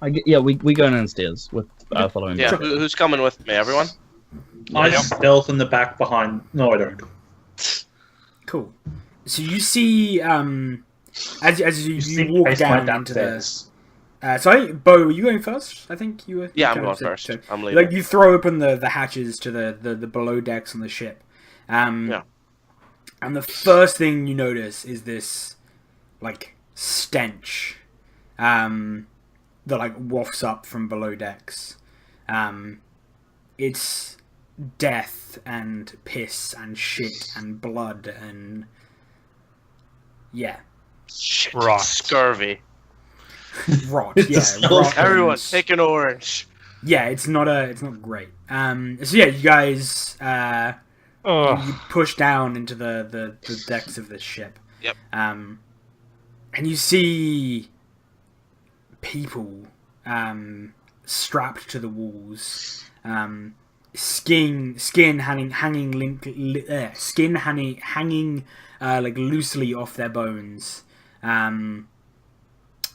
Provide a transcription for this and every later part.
We go downstairs with following. Yeah, who's coming with me? Everyone? I stealth in the back behind. No, I don't. Cool. So you see, as you walk down into the. Sorry, Bo, were you going first? I think you were. Yeah, I'm going first. So, I'm leaving. like you throw open the hatches to the below decks on the ship. Yeah. And the first thing you notice is this, like, stench, that like wafts up from below decks. It's death and piss and shit and blood and shit, rot, scurvy. Rot, rot. Everyone, take an orange. Yeah, it's not great. So yeah, you guys, you push down into the decks of this ship. Yep. And you see people, strapped to the walls, skin hanging like loosely off their bones.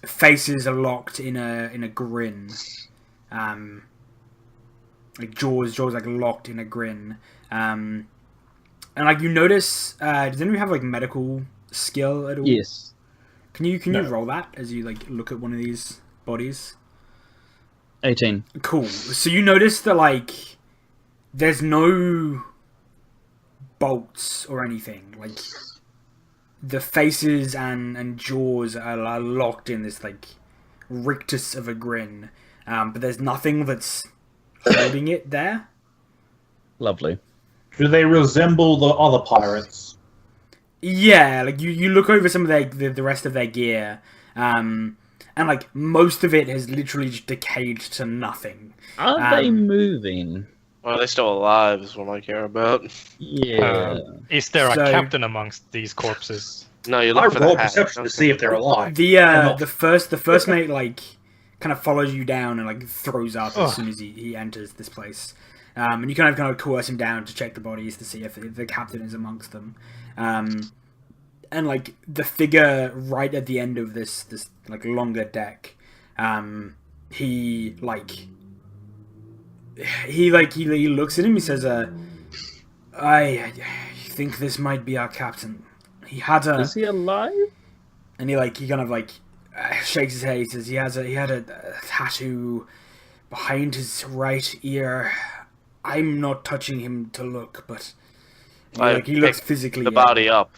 Faces are locked in a grin. Like jaws like locked in a grin. And like you notice, does anyone have like medical skill at all? Yes. Can you roll that as you like look at one of these bodies? 18. Cool. So you notice that like there's no bolts or anything. Like the faces and jaws are locked in this like rictus of a grin, but there's nothing that's holding it there. Lovely. Do they resemble the other pirates? Yeah, like you look over some of the rest of their gear, and like most of it has literally just decayed to nothing. Are they moving? Well, are they still alive is what I care about. Yeah. Is there a captain amongst these corpses? No, you look for the hat. Perception to see if they're alive. The first mate like kind of follows you down and like throws up as soon as he enters this place. And you kind of coerce him down to check the bodies to see if the captain is amongst them. And like the figure right at the end of this like longer deck, he looks at him. He says, "I think this might be our captain. He had a." Is he alive? And he kind of shakes his head. He says he had a tattoo behind his right ear. I'm not touching him to look, but he looks physically the body up.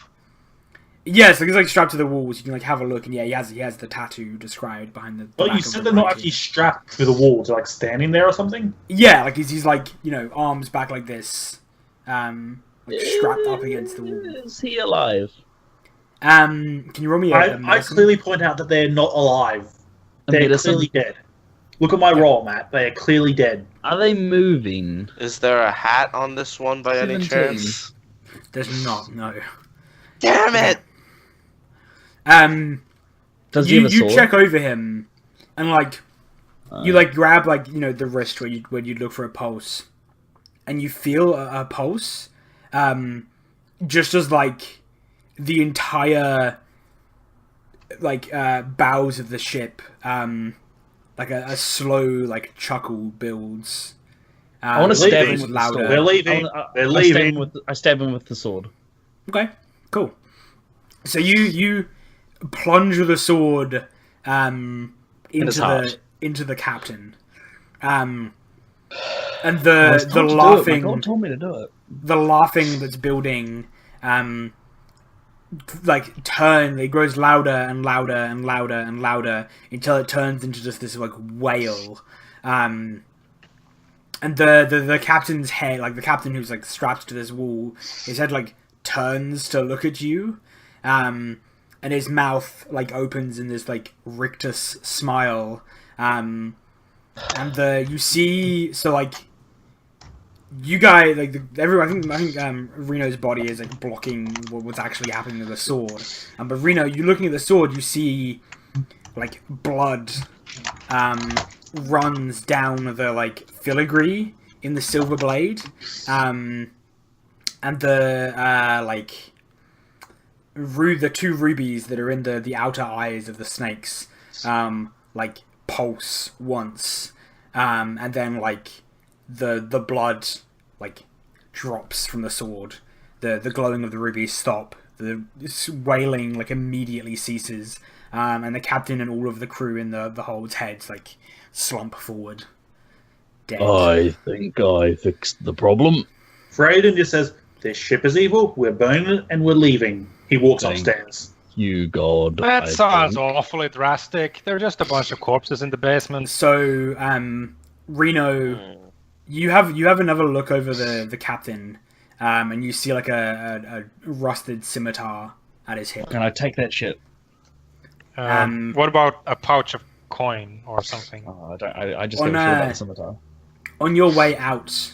Yes, he's like strapped to the walls. You can like have a look, and he has the tattoo described behind the. But you said they're not actually strapped to the walls; they're like standing there or something. Yeah, like he's like arms back like this, strapped up against the wall. Is he alive? Can you roll me a I clearly point out that they're not alive. They're clearly dead. Look at my roll, Matt. They are clearly dead. Are they moving? Is there a hat on this one by any chance? There's not. No. Damn it! Does he have a sword? You check over him, and you grab the wrist where you look for a pulse, and you feel a pulse, just as the entire bows of the ship, a slow chuckle builds. I want to stab him with louder. the sword. They're leaving. They're leaving. I stab him with the sword. Okay, cool. So you plunge the sword into the captain, and the laughing. My God told me to do it. The laughing that's building, it grows louder and louder and louder and louder until it turns into just this wail. And the captain's head, the captain who's strapped to this wall, his head turns to look at you, and his mouth opens in this rictus smile, and you see you guys everyone. I think Reno's body is blocking what's actually happening to the sword. But Reno, you looking at the sword, you see blood runs down the filigree in the silver blade, and the the two rubies that are in the outer eyes of the snakes, like pulse once, and then like the blood like drops from the sword. The glowing of the rubies stop. The wailing like immediately ceases, and the captain and all of the crew in the hold's heads like slump forward, dead. I think I fixed the problem. Fraden just says, "This ship is evil. We're burning it and we're leaving." He walks Thank upstairs. You, God. That I sounds think. awfully drastic. They're just a bunch of corpses in the basement. So, Reno, you have another look over the captain, and you see like a rusted scimitar at his hip. Can I take that shit? What about a pouch of coin or something? Oh, I just On, got sure about the scimitar. On your way out,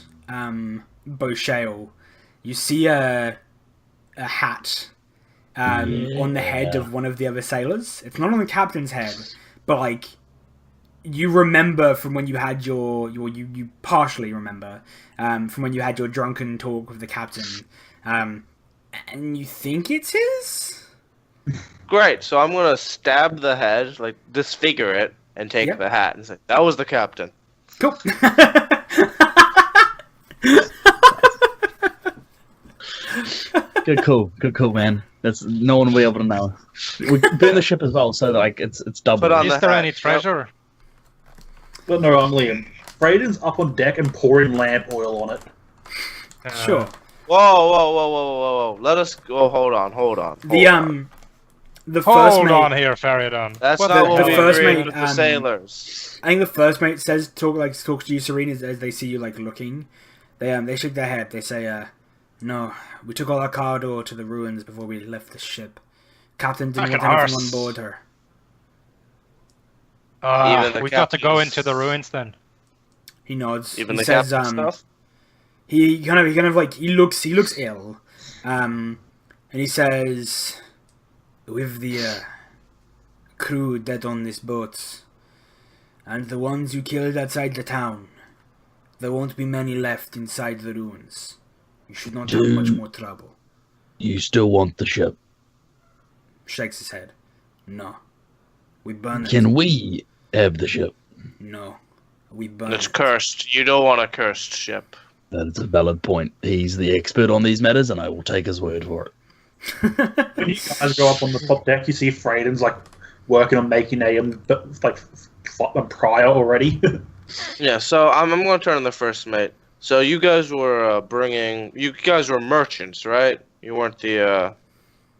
Beauchale, you see a hat on the head of one of the other sailors. It's not on the captain's head, but like you remember from when you had you partially remember from when you had your drunken talk with the captain, and you think it's his. Great. So I'm gonna stab the head, like disfigure it, and take Yep. the hat and say, "That was the captain." Cool. Good, cool, man. That's no one will be able to know. We burn the ship as well, so like it's double. Put on Is the there hat. any treasure? But no, I'm Liam. Fraden's up on deck and pouring lamp oil on it. Sure. Whoa. Let us go. Hold on. The first Hold mate. on here, Faridon. That's What not the what the we first agreed mate, with the sailors. I think the first mate talks to you, Serene, as they see you like looking. They shake their head. They say, "No, we took all our cargo to the ruins before we left the ship. Captain didn't Fucking want anything arse. on board her." Even the We got to go captain's- into the ruins then. He nods. Even he the says, captain stuff. he kind of like he looks ill, and he says, "With the crew dead on this boat, and the ones you killed outside the town, there won't be many left inside the ruins. You should not have much more trouble." You still want the ship? Shakes his head. "No, we burn it. Can we have the ship? No, we burn It's it." cursed. You don't want a cursed ship. That is a valid point. He's the expert on these matters, and I will take his word for it. When you guys go up on the top deck, you see Fraden's like working on making a prior already. Yeah. So I'm going to turn to the first mate. So you guys were You guys were merchants, right? You weren't the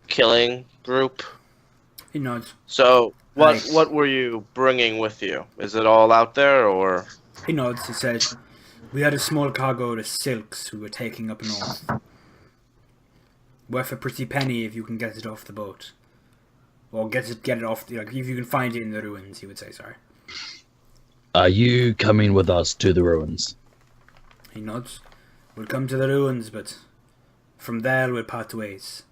killing group. He nods. So Right. what were you bringing with you? Is it all out there, or? He nods. He says, "We had a small cargo of silks we were taking up north. Worth a pretty penny if you can get it off the boat, or get it off. Like if you can find it in the ruins." He would say, "Sorry." Are you coming with us to the ruins? He nods. "We'll come to the ruins, but from there we'll part ways.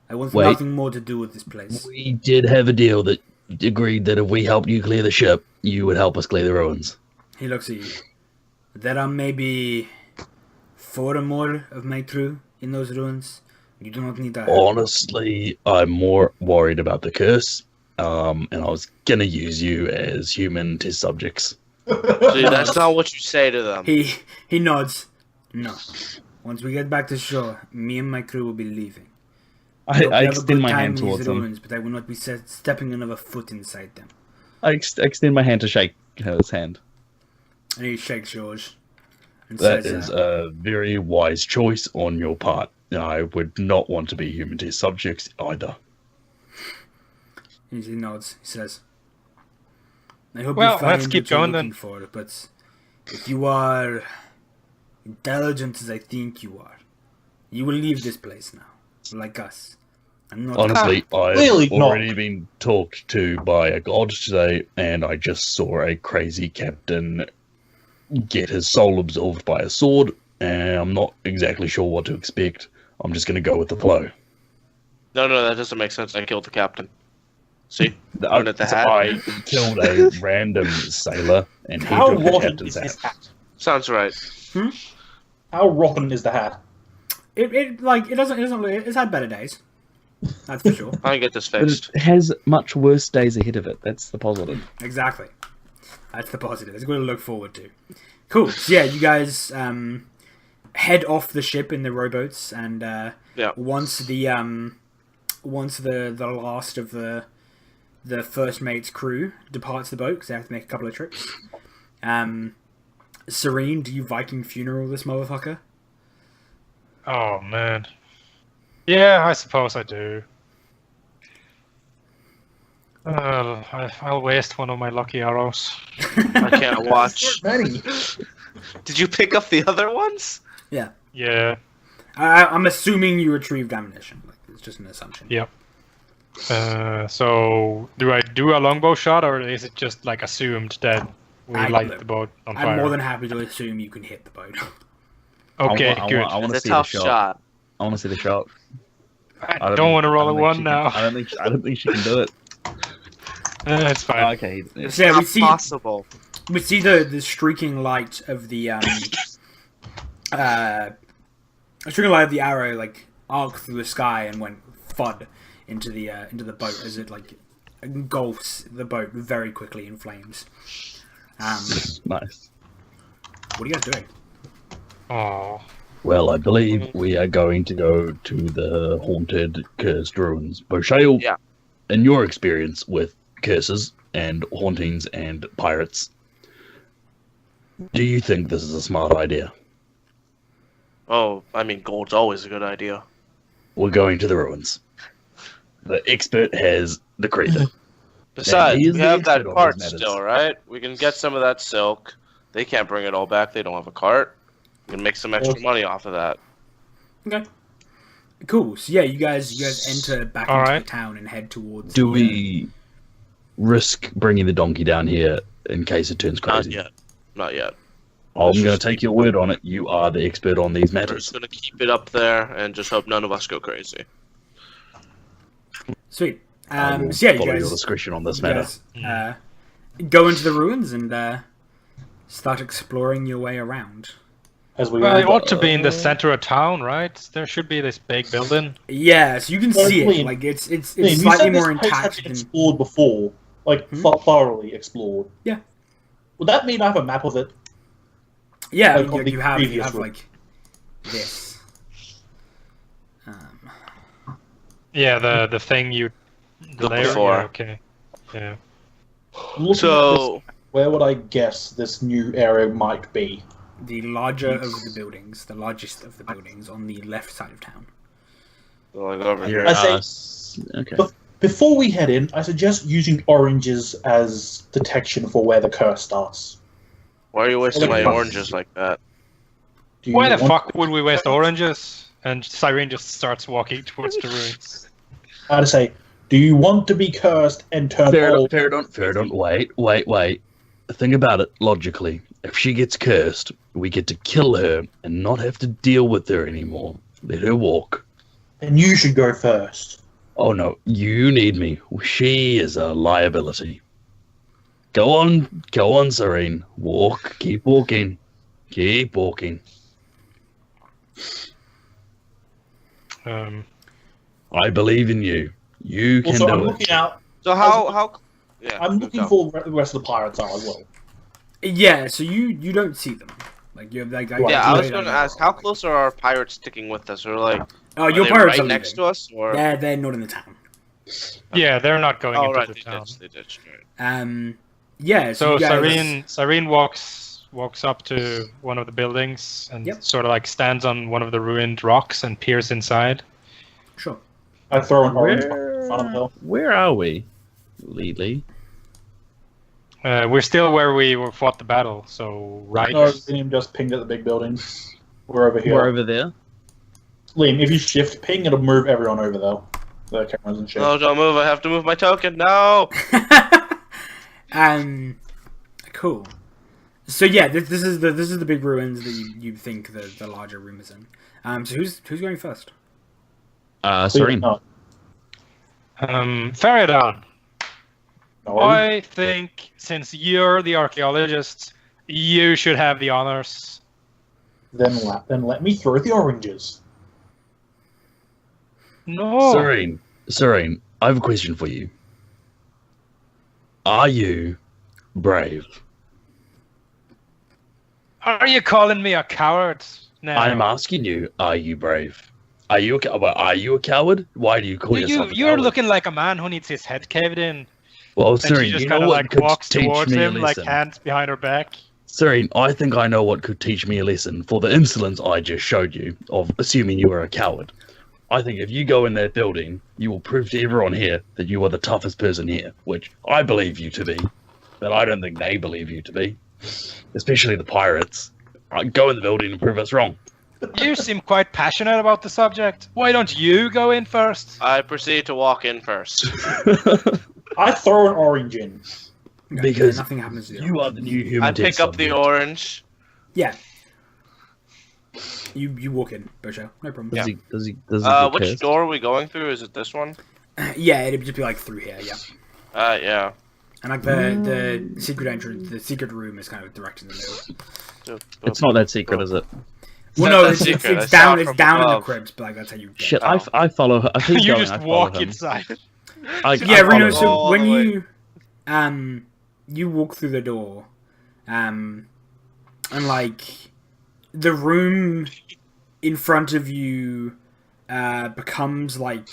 I want Wait. nothing more to do with this place." We did have a deal that agreed that if we helped you clear the ship, you would help us clear the ruins. He looks at you. "There are maybe 4 or more of my crew in those ruins. You do not need to help." Honestly, I'm more worried about the curse, and I was gonna use you as human test subjects. See, that's not what you say to them. He nods. "No. Once we get back to shore, me and my crew will be leaving. I hope you have a extend good my time hand in these towards them. ruins, but I will not be stepping another foot inside them." I extend my hand to shake his hand. And he shakes yours and That says, is a very wise choice on your part. I would not want to be human test subjects either. he nods. He says, "I hope Well, you find let's keep what you're going looking then. for, but if you are intelligent as I think you are, you will leave this place now, like us. I'm not Honestly, Clearly I've not. already been talked to by a god today, and I just saw a crazy captain get his soul absorbed by a sword, and I'm not exactly sure what to expect. I'm just going to go with the flow. No, that doesn't make sense. I killed the captain. See? I, Look at the hat. I killed a random sailor, and he How took the rotten captain's is this hat. hat? Sounds right. How rotten is the hat? It doesn't. It's had better days. That's for sure. I can get this But fixed. it has much worse days ahead of it. That's the positive. Exactly. That's the positive. It's good to look forward to. Cool. So yeah, you guys head off the ship in the rowboats, and once the last of the first mate's crew departs the boat, because they have to make a couple of trips. Serene, do you Viking funeral this motherfucker? Oh man. Yeah, I suppose I do. I'll waste one of my lucky arrows. I can't watch. Many. Did you pick up the other ones? Yeah. Yeah. I'm assuming you retrieved ammunition. Like, it's just an assumption. Yep. So do I do a longbow shot, or is it just like assumed that we light the boat on fire? I'm more than happy to assume you can hit the boat. Okay, I good. want to It's a see the tough shot. shot. I want to see the shot. I don't want to roll a one now. I don't think she can do it. It's fine. Okay. It's Yeah, not we see possible. we see the streaking light of the streaking light of the arrow like arc through the sky and went thud into the boat as it like engulfs the boat very quickly in flames. Nice. What are you guys doing? Oh. Well, I believe we are going to go to the haunted, cursed ruins. Boshail, Yeah. in your experience with curses and hauntings and pirates, do you think this is a smart idea? Oh, I mean, gold's always a good idea. We're going to the ruins. The expert has decreed it. Besides, he is we the have that expert on cart these matters. still, right? We can get some of that silk. They can't bring it all back. They don't have a cart. We can make some extra money off of that. Okay. Cool. So yeah, you guys enter back All into right. the town and head towards. Do the, we risk bringing the donkey down here in case it turns Not crazy? yet. Not yet. I'm going to take your word on it. You are the expert on these We're matters. just gonna keep it up there and just hope none of us go crazy. Sweet. I will So yeah, you follow your guys, discretion on this you matter. guys go into the ruins and start exploring your way around. As we Well, it all- ought to be in the center of town, right? There should be this big building. Yeah, so you can see it. Liam, Like it's Liam, you slightly said this more place had intact been than. explored before, like thoroughly explored. Yeah. Would that mean I have a map of it? Yeah, like, on the you have previous one. like this. Yeah, the thing you. The Look layer. before. Yeah, okay. Yeah. Looking at So, this, where would I guess this new area might be? The larger of the buildings, the largest of the buildings on the left side of town. like over here. I say, Okay. before we head in, I suggest using oranges as detection for where the curse starts. Why are you wasting my Like- oranges like that? Do you Why the want- fuck would we waste oranges? And Cyrene just starts walking towards the ruins. I'd say, do you want to be cursed and turn all? Faradon, wait. Think about it logically. If she gets cursed, we get to kill her and not have to deal with her anymore. Let her walk. Then you should go first. Oh no, you need me. She is a liability. Go on, Serene. Walk, keep walking. Keep walking. I believe in you. You can Also, I'm do looking it. out. So how? Yeah. I'm looking go. for where the rest of the pirates are as well. Yeah, so you don't see them. Like you're like Yeah, I was you gonna don't ask, know. how close are our pirates sticking with us? Or like, Oh, are your they pirates right are next to leaving. us? Or They're not in the town. Yeah, they're not going oh, into right, the they town. ditched. They ditched. Right. Yeah. So you guys, Cyrene walks up to one of the buildings and Yep. sort of like stands on one of the ruined rocks and peers inside. Sure. I throw an orange in front of her. Where are we, Lee? We're still where we fought the battle, so right. No, Liam just pinged at the big buildings. We're over here. We're over there. Liam, if you shift ping, it'll move everyone over though. The cameras and shit. No, don't move. I have to move my token. No. Cool. So yeah, this is the big ruins that you think the larger room is in. So who's going first? Serene. No, Faradon, no, I think since you're the archaeologist, you should have the honors. then let me throw the oranges. No. Serene, Serene, I have a question for you. Are you brave? Are you calling me a coward? No. I'm asking you, are you brave? Are you a coward? Why do you call yourself a You're coward? looking like a man who needs his head caved in. Well, And she Serene, just you kind know of what like could walks teach towards me a him, like lesson? hands behind her back. Serene, I think I know what could teach me a lesson for the insolence I just showed you of assuming you were a coward. I think if you go in that building, you will prove to everyone here that you are the toughest person here, which I believe you to be, but I don't think they believe you to be, especially the pirates. Right, go in the building and prove us wrong. You seem quite passionate about the subject. Why don't you go in first? I proceed to walk in first. I throw an orange in. Okay, Because nothing happens to you. You are the new human. I pick up the orange. Yeah. You walk in, Bosho. No problem. Does he get Which cursed? door are we going through? Is it this one? Yeah, it'd just be like through here, yeah. Yeah. And like the secret entrance, the secret room is kind of direct in the middle. It's not that secret, is it? Well, not no, that it's secret. I it's saw down. it It's from down in the above. crypt, but like that's how you. Get Shit, Oh. I follow her. I keep You going, just I follow walk him. inside. I Yeah, follow Reno. him. So all when the way. you walk through the door, and like the room in front of you becomes like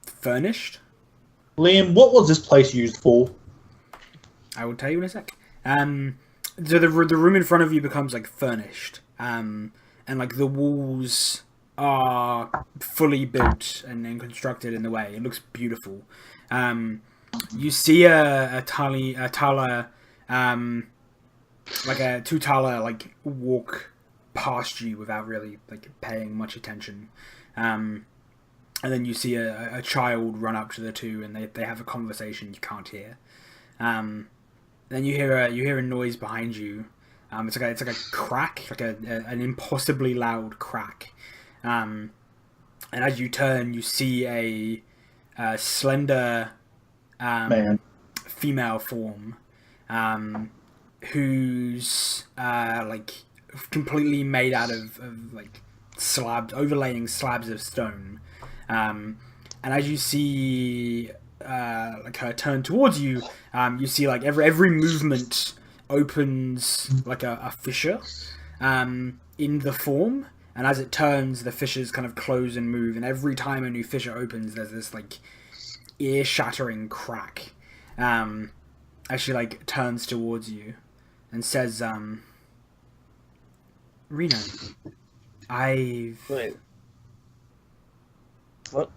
furnished. Liam, what was this place used for? I will tell you in a sec. So the room in front of you becomes like furnished, and like the walls are fully built and constructed in the way. It looks beautiful. You see a Tala, like a two Tala, like walk past you without really like paying much attention. And then you see a child run up to the two, and they have a conversation you can't hear. Then you hear a noise behind you. It's like a crack, like an impossibly loud crack. And as you turn, you see a slender Man. female form, who's like completely made out of like slabs, overlaying slabs of stone. And as you see like her turn towards you, you see like every movement opens like a fissure in the form, and as it turns, the fissures kind of close and move, and every time a new fissure opens, there's this like ear-shattering crack as she like turns towards you and says, Reno, Wait. What?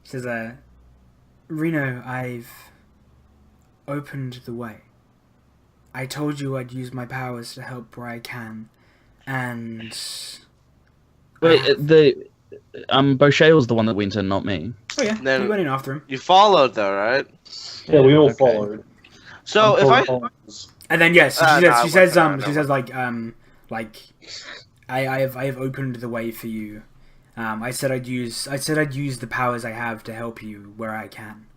She says, Reno, I've opened the way. I told you I'd use my powers to help where I can, and... Wait, Boshay was the one that went in, not me. Oh yeah, Then- we went in after him. You followed though, right? Yeah, we all Okay. followed. So if I And then yes, no, she I says wasn't, she no. says like I have opened the way for you. I said I'd use the powers I have to help you where I can.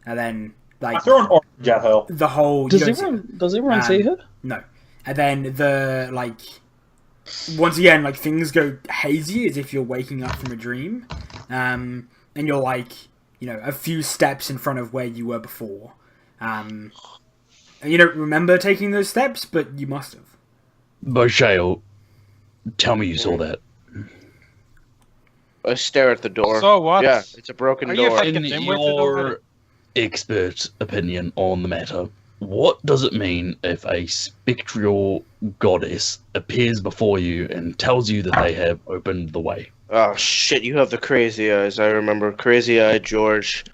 And then I like throw an orange at her. the whole Does you don't see everyone Um, see her? no. And then the like once again like things go hazy as if you're waking up from a dream. And you're like, you know, a few steps in front of where you were before. And you don't remember taking those steps, but you must have. Boshay, tell me you saw that. I stare at the door. So what? Yeah, it's a broken Are you door. fucking In dimwitted over your expert opinion on the matter, what does it mean if a spectral goddess appears before you and tells you that they have opened the way? Oh shit! You have the crazy eyes. I remember crazy eyed George.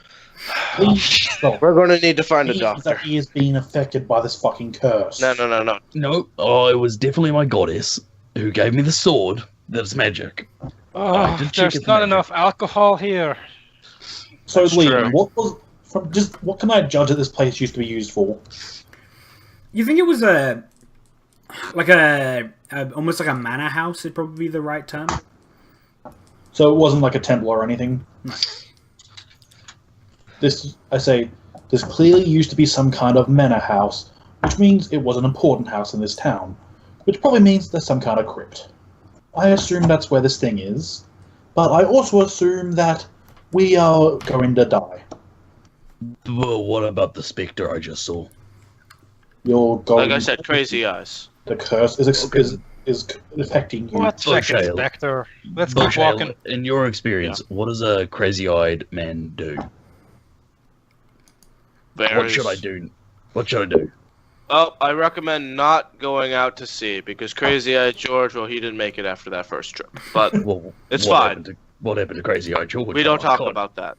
Please stop. We're gonna need to find a Means doctor. that he is being affected by this fucking curse. No. No. Oh, it was definitely my goddess who gave me the sword that's magic. Oh, did check there's its not magic. enough alcohol here. So, That's Liam, true. what can I judge that this place used to be used for? You think it was almost like a manor house would probably be the right term? So it wasn't like a temple or anything? No. This clearly used to be some kind of manor house, which means it was an important house in this town, which probably means there's some kind of crypt. I assume that's where this thing is, but I also assume that we are going to die. Well, what about the spectre I just saw? You're going. Like I said, crazy eyes. The curse is affecting you. What second, Shale. Spectre? Let's keep Shale, walking. in your experience, what does a crazy-eyed man do? What should I do? What should I do? Oh, I recommend not going out to sea because Crazy Eye George, well, he didn't make it after that first trip. But Well, It's what fine. What happened to Crazy-eyed George? we don't Oh, talk God. about that.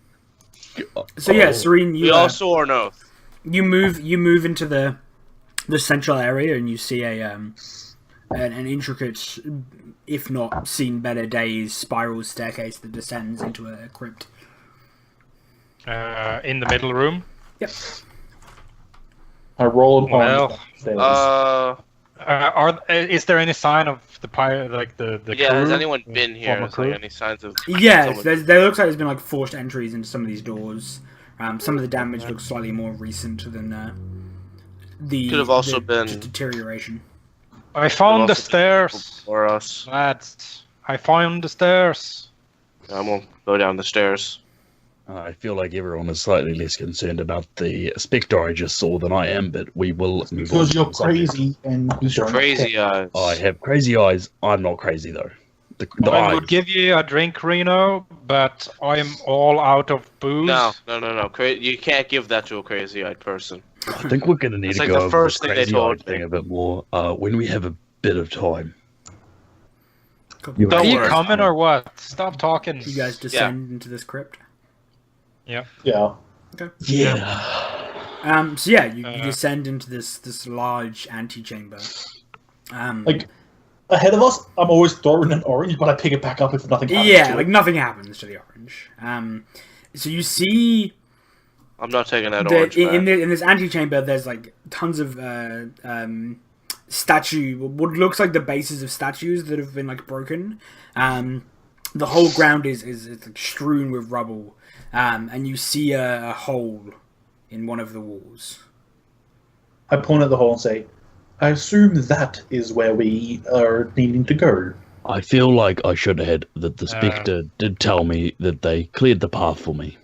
So yeah, Serene, We you all swore an oath. you move into the central area and you see an intricate, if not seen better days, spiral staircase that descends into a crypt. In the middle room. Yep. I rolled Well, on Is there any sign of the pirate, like the Yeah, crew? has anyone been here? Former Is there crew? any signs of... Yeah, someone- there looks like there's been like forced entries into some of these doors. Some of the damage looks slightly more recent than the Could have also been- just deterioration. I found the Also been people stairs, before us. lads. I found the stairs. I won't go down the stairs. I feel like everyone is slightly less concerned about the spectre I just saw than I am, but we will move on. because to you're the subject. crazy and you don't Crazy care. eyes. I have crazy eyes. I'm not crazy though. The I eyes. would give you a drink, Reno, but I'm all out of booze. No. You can't give that to a crazy-eyed person. I think we're going to need It's to like go the over first the thing they crazy told eyed thing me. a bit more when we have a bit of time. You Are you worry. coming or what? Stop talking. guys descend into this crypt. Yeah. Yeah. So yeah, you Uh, descend into this large antechamber. Like, ahead of us, I'm always throwing an orange, but I pick it back up if nothing happens. yeah, to like it. nothing happens to the orange. So you see I'm not taking that that orange back. in this antechamber, there's like tons of what looks like the bases of statues that have been like broken. The whole ground is like strewn with rubble, and you see a hole in one of the walls. I point at the hole and say, I assume that is where we are needing to go. I feel like I should add that the spectre did tell me that they cleared the path for me.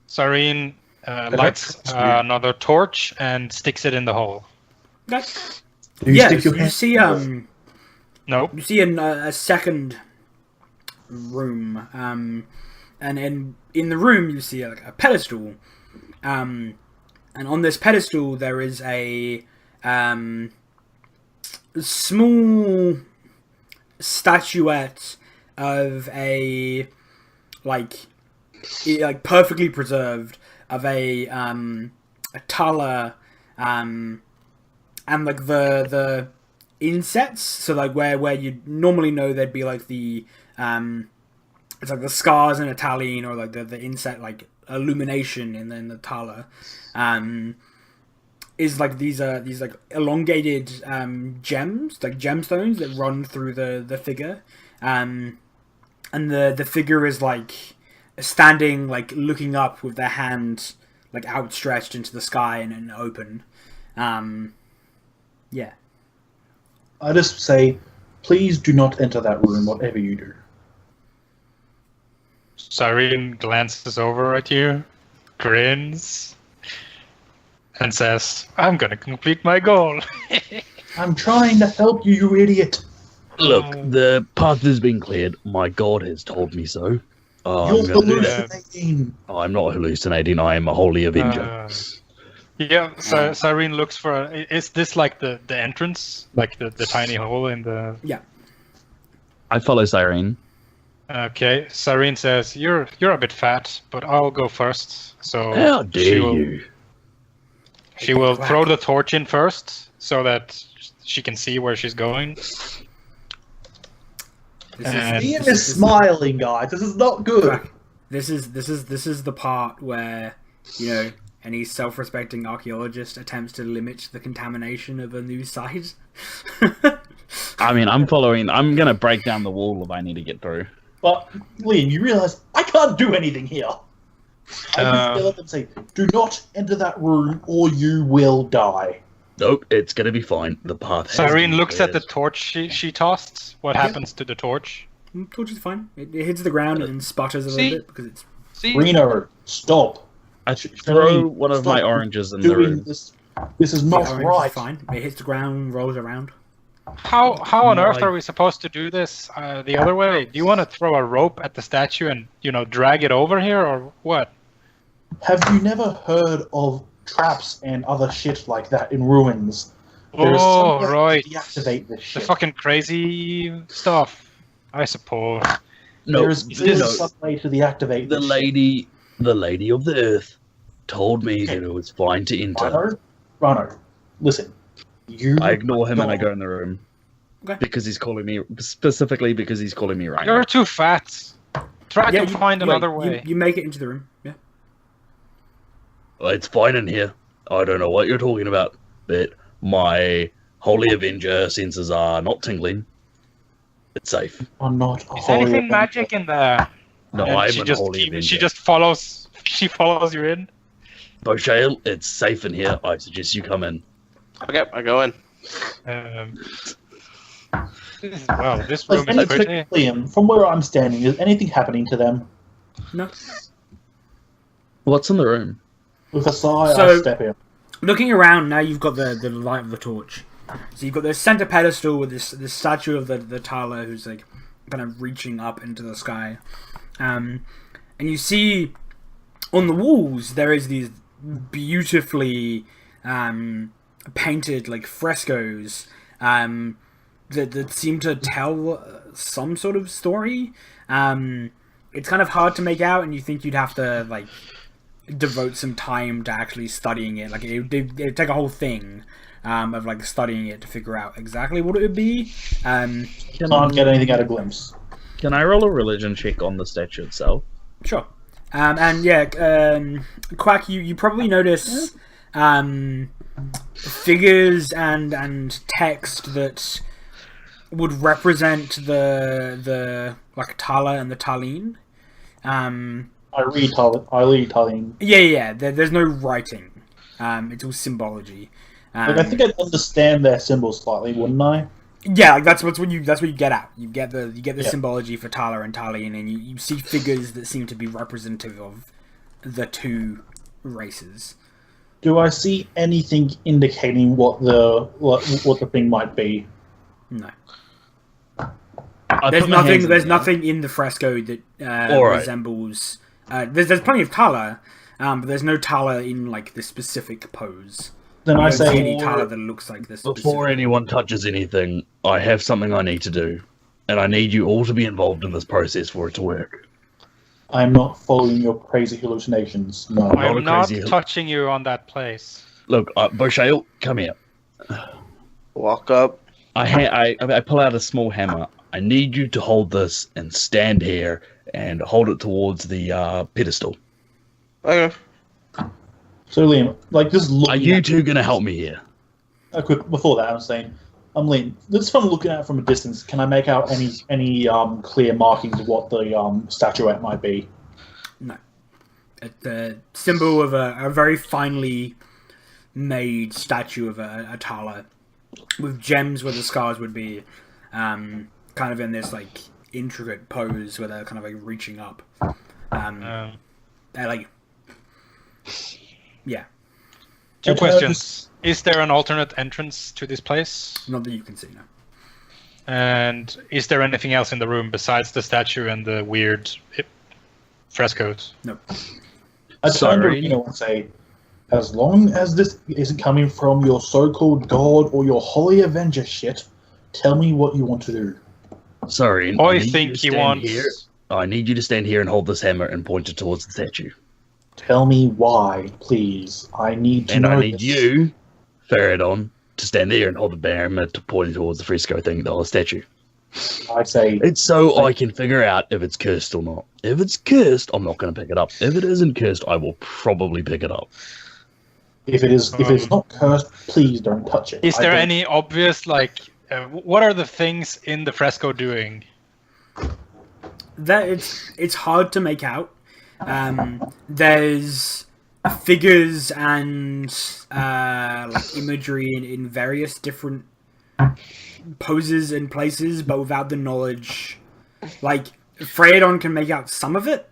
Cyrene lights another torch and sticks it in the hole. Okay. Do you Yeah, stick your so you hand- see Nope. you see a second room, and in the room you see like a pedestal, and on this pedestal there is a small statuette of a like perfectly preserved of a Tala, and like the insets, so like where you normally know there'd be like the it's like the scars in Italian, or like the inset like illumination in the Tala, is like these like elongated gems, like gemstones that run through the figure, and the figure is like standing like looking up with their hand like outstretched into the sky and open. Yeah. I just say, please do not enter that room, whatever you do. Cyrene glances over at you, grins, and says, I'm gonna complete my goal. I'm trying to help you, you idiot. Look, the path has been cleared. My god has told me so. I'm You're gonna do that. hallucinating. I'm not hallucinating. I am a holy avenger. Yeah, so Cyrene looks for. Is this like the entrance, like the tiny hole in the? I follow Cyrene. Okay, Cyrene says you're a bit fat, but I'll go first. So How dare you? She will throw the torch in first, so that she can see where she's going. And Ian is smiling, guys. This is not good. This is the part where, you know, any self-respecting archaeologist attempts to limit the contamination of a new site. I mean, I'm following. I'm gonna break down the wall if I need to get through. But, Liam, you realize I can't do anything here. I just yell at them and say, do not enter that room or you will die. Nope, it's gonna be fine. The path. has Cyrene been looks at the cleared. torch she tossed. What happens to the torch? Torch is fine. It hits the ground and sputters a See? little bit because it's. See? Reno, stop. I throw one of my Stop oranges in the Doing room. this. This is The not orange right. is fine. It hits the ground, rolls around. How on earth My- are we supposed to do this the other way? Do you want to throw a rope at the statue and drag it over here, or what? Have you never heard of traps and other shit like that in ruins? There is Oh, some way to right. deactivate this The shit. fucking crazy stuff, I suppose. No, there is clearly no, some way to deactivate the this lady of the earth told me that it was fine to shit. enter. Rano, listen. You I ignore him and I don't- go in the room. Okay. Because he's calling me, specifically because he's calling me Rhino. You're too fat. Try to you- find another way. You make it into the room. Yeah. It's fine in here. I don't know what you're talking about, but my Holy Avenger senses are not tingling. It's safe. I'm not. Is anything magic in there? No, And I'm she an just Holy Avenger. she just follows. She follows you in. Boshale, it's safe in here. I suggest you come in. Okay, I go in. This room is pretty. Liam, from where I'm standing, is anything happening to them? No. What's in the room? With a sigh, So- I step in. Looking around now, you've got the light of the torch. So you've got this center pedestal with this statue of the Tala who's like kind of reaching up into the sky, and you see on the walls there is these beautifully painted like frescoes that seem to tell some sort of story. It's kind of hard to make out, and you think you'd have to like devote some time to actually studying it. Like it'd take a whole thing of like studying it to figure out exactly what it would be. Can't get anything out of Glimpse. Can I roll a religion check on the statue itself? Sure. And yeah, Quack, you probably notice figures and text that would represent the like Tala and the Taline. I read Italian. Yeah. There's no writing. It's all symbology. Like, I think I'd understand their symbols slightly, wouldn't I? Yeah, like that's what you get at. You get the Yeah. symbology for Tala and Taline, and you see figures that seem to be representative of the two races. Do I see anything indicating what the thing might be? No, I there's put my hands nothing. in There's the air. nothing in the fresco that Alright. resembles. There's plenty of Tala, but there's no Tala in like the specific pose. Then You I don't see any say, Tala that looks like this. Before anyone touches anything, I have something I need to do, and I need you all to be involved in this process for it to work. I'm not following your crazy hallucinations. No. Not a I'm not crazy- touching you on that place. Look, Boshale, come here. Walk up. I I pull out a small hammer. I need you to hold this and stand here and hold it towards the pedestal. Okay. So Liam, like this looking Are you at- two going to help me here? quick before that, I'm saying, Liam. This from looking at it from a distance. Can I make out any clear markings of what the statuette might be? The symbol of a very finely made statue of a Tala with gems where the scars would be, kind of in this like intricate pose where they're kind of like reaching up. They're like, yeah, Two Okay, questions. Is there an alternate entrance to this place? not that you can see now. And is there anything else in the room besides the statue and the weird frescoes? No. I turn to Sorry. Reno and say, as long as this isn't coming from your so-called god or your holy avenger shit, tell me what you want to do. Sorry. I need you think to he stand wants. here. I need you to stand here and hold this hammer and point it towards the statue. Tell me why, please. I need to And know I need this. you, Faradon, to stand there and hold the hammer to point towards the fresco thing, the whole statue. I say, It's so I can figure out if it's cursed or not. If it's cursed, I'm not going to pick it up. If it isn't cursed, I will probably pick it up. if it's not cursed, please don't touch it. Is I there don't- any obvious like? What are the things in the fresco doing? That it's hard to make out. There's figures and like imagery in various different poses and places, but without the knowledge. Like Freydon can make out some of it,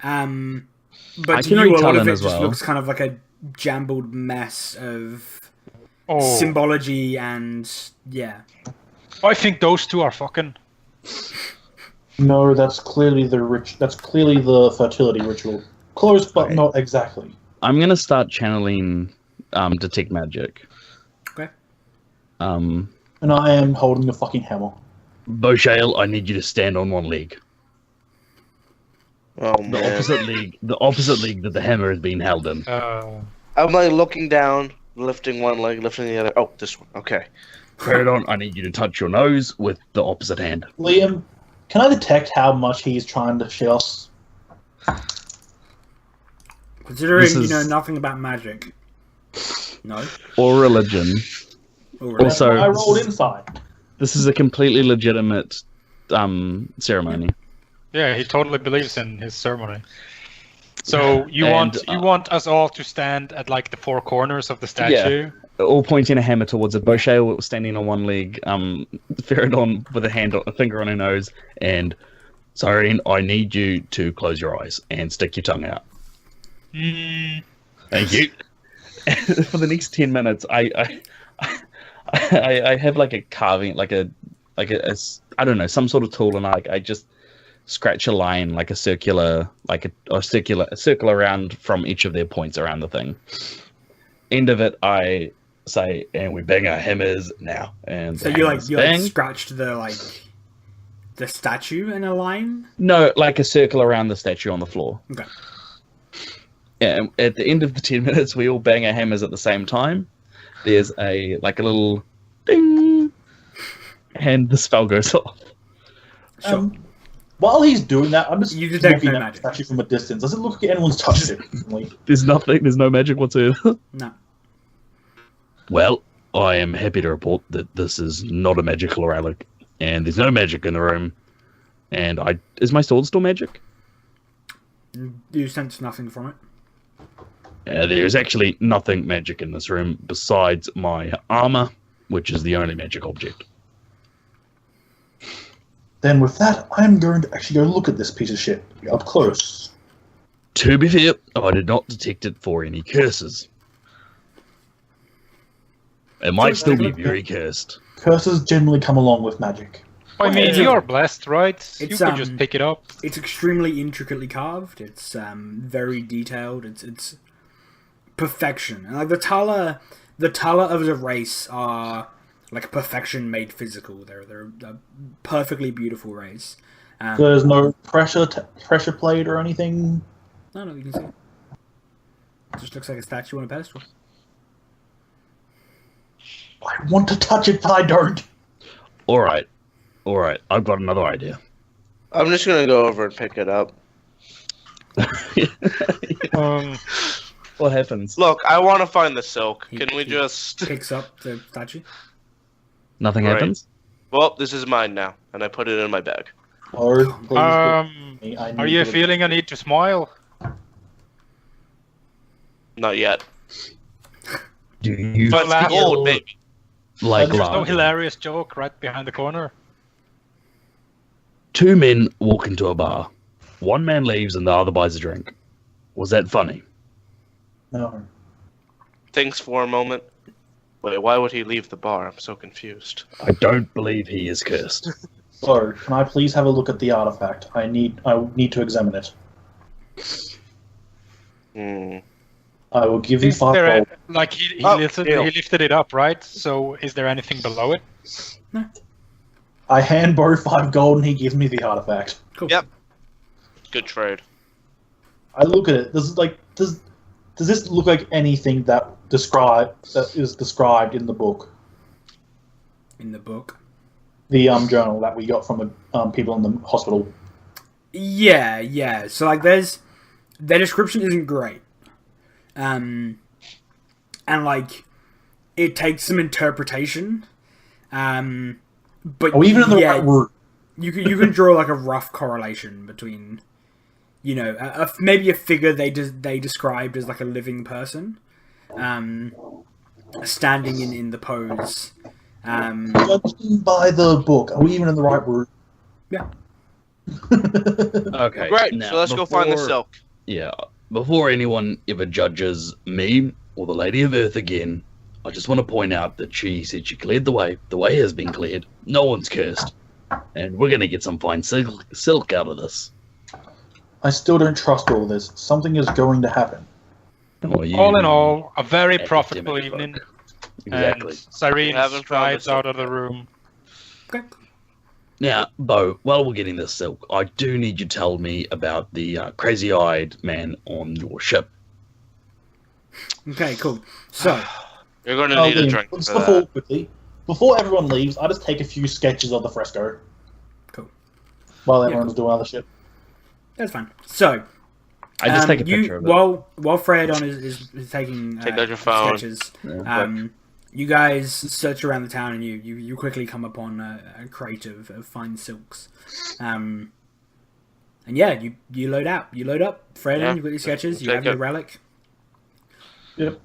but I to can you, read a lot of Talon it as just well. looks kind of like a jumbled mess of Oh, symbology and yeah. I think those two are fucking. No, that's clearly the fertility ritual. Close, but Okay. not exactly. I'm gonna start channeling detect magic. Okay. And I am holding a fucking hammer. Boshale, I need you to stand on one leg. Oh The man. opposite leg that the hammer is being held in. I'm like looking down, lifting one leg, lifting the other. Oh, this one. Okay. Feridon, I need you to touch your nose with the opposite hand. Liam, can I detect how much he's trying to shit us? Considering This you is- know nothing about magic. No. Or religion. Or Also- I rolled inside. This is a completely legitimate ceremony. Yeah, he totally believes in his ceremony. So you And, want us all to stand at like the four corners of the statue? All pointing a hammer towards it. Boshale standing on one leg, Feridon with a finger on her nose, and Cyrene, I need you to close your eyes and stick your tongue out. Mm, Thank you. For the next 10 minutes, I have like a carving, like a I don't know, some sort of tool, and I just scratch a line, like a circular around from each of their points around the thing. End of it, I say, and we bang our hammers now. And so the you hammers like bang. scratched the statue in a line? No, like a circle around the statue on the floor. Okay. Yeah, and at the end of the 10 minutes, we all bang our hammers at the same time. There's a little ding, and the spell goes off. Sure. While he's doing that, I'm just You detect looking no at magic. the statue from a distance. Does it look like anyone's touched it recently? There's nothing. There's no magic whatsoever. No. Well, I am happy to report that this is not a magical relic, and there's no magic in the room. And is my sword still magic? You sense nothing from it. There is actually nothing magic in this room besides my armor, which is the only magic object. Then with that, I'm going to actually go look at this piece of shit up close. To be fair, I did not detect it for any curses. It might still be very cursed. Curses generally come along with magic. I mean, it's- you're blessed, right? You it's, can just pick it up. It's extremely intricately carved. It's very detailed. It's perfection. And like the Tala of the race are like perfection made physical. They're a perfectly beautiful race. There's no pressure plate or anything. No, you can see. It just looks like a statue on a pedestal. I want to touch it, but I don't. All right. I've got another idea. I'm just gonna go over and pick it up. What happens? Look, I want to find the silk. He- Can we he- just? Picks up the statue. Nothing Right. happens. Well, this is mine now, and I put it in my bag. Or please Are need you to- feeling a need to smile? Not yet. Do you But laugh. it's gold, baby. like There's no laughing? hilarious joke right behind the corner. Two men walk into a bar. One man leaves and the other buys a drink. Was that funny? No. Thinks for a moment. Wait, why would he leave the bar? I'm so confused. I don't believe he is cursed. So, can I please have a look at the artifact? I need to examine it. Hmm. I will give you Is 5 there gold. like he Oh, lifted, deal. he lifted it up, right? So is there anything below it? I hand Bo 5 gold and he gives me the artifact. Cool. Yep. Good trade. I look at it. Does this look like anything that is described in the book? In the book. The journal that we got from people in the hospital. Yeah. So like, their description isn't great, and like, it takes some interpretation. But Are we even in the yeah, right room? you can draw like a rough correlation between maybe a figure they described as like a living person, standing in the pose. Judging by the book, are we even in the right room? Yeah. Okay. Great. now, So let's go find the before- silk. Yeah. Before anyone ever judges me or the Lady of Earth again, I just want to point out that she said she cleared the way. The way has been cleared. No one's cursed. And we're going to get some fine silk out of this. I still don't trust all this. Something is going to happen. Or you- All in all, a very academic profitable fuck. evening. Exactly. And Cyrene haven't found strides the out silk. of the room. Okay. Now, Bo, while we're getting this silk, I do need you to tell me about the crazy-eyed man on your ship. Okay, cool. So, You're going to need a Liam, drink just for that. before everyone leaves, I just take a few sketches of the fresco. Cool. While Yeah, everyone's doing other shit. that's fine. So, I just take a picture of it. while Fredon is taking Take out your phone. sketches, Yeah, you guys search around the town and you quickly come upon a crate of fine silks. And yeah, you load out. You load up. Fredon, Yeah. you've got your sketches. You Take have your it. relic. Yep.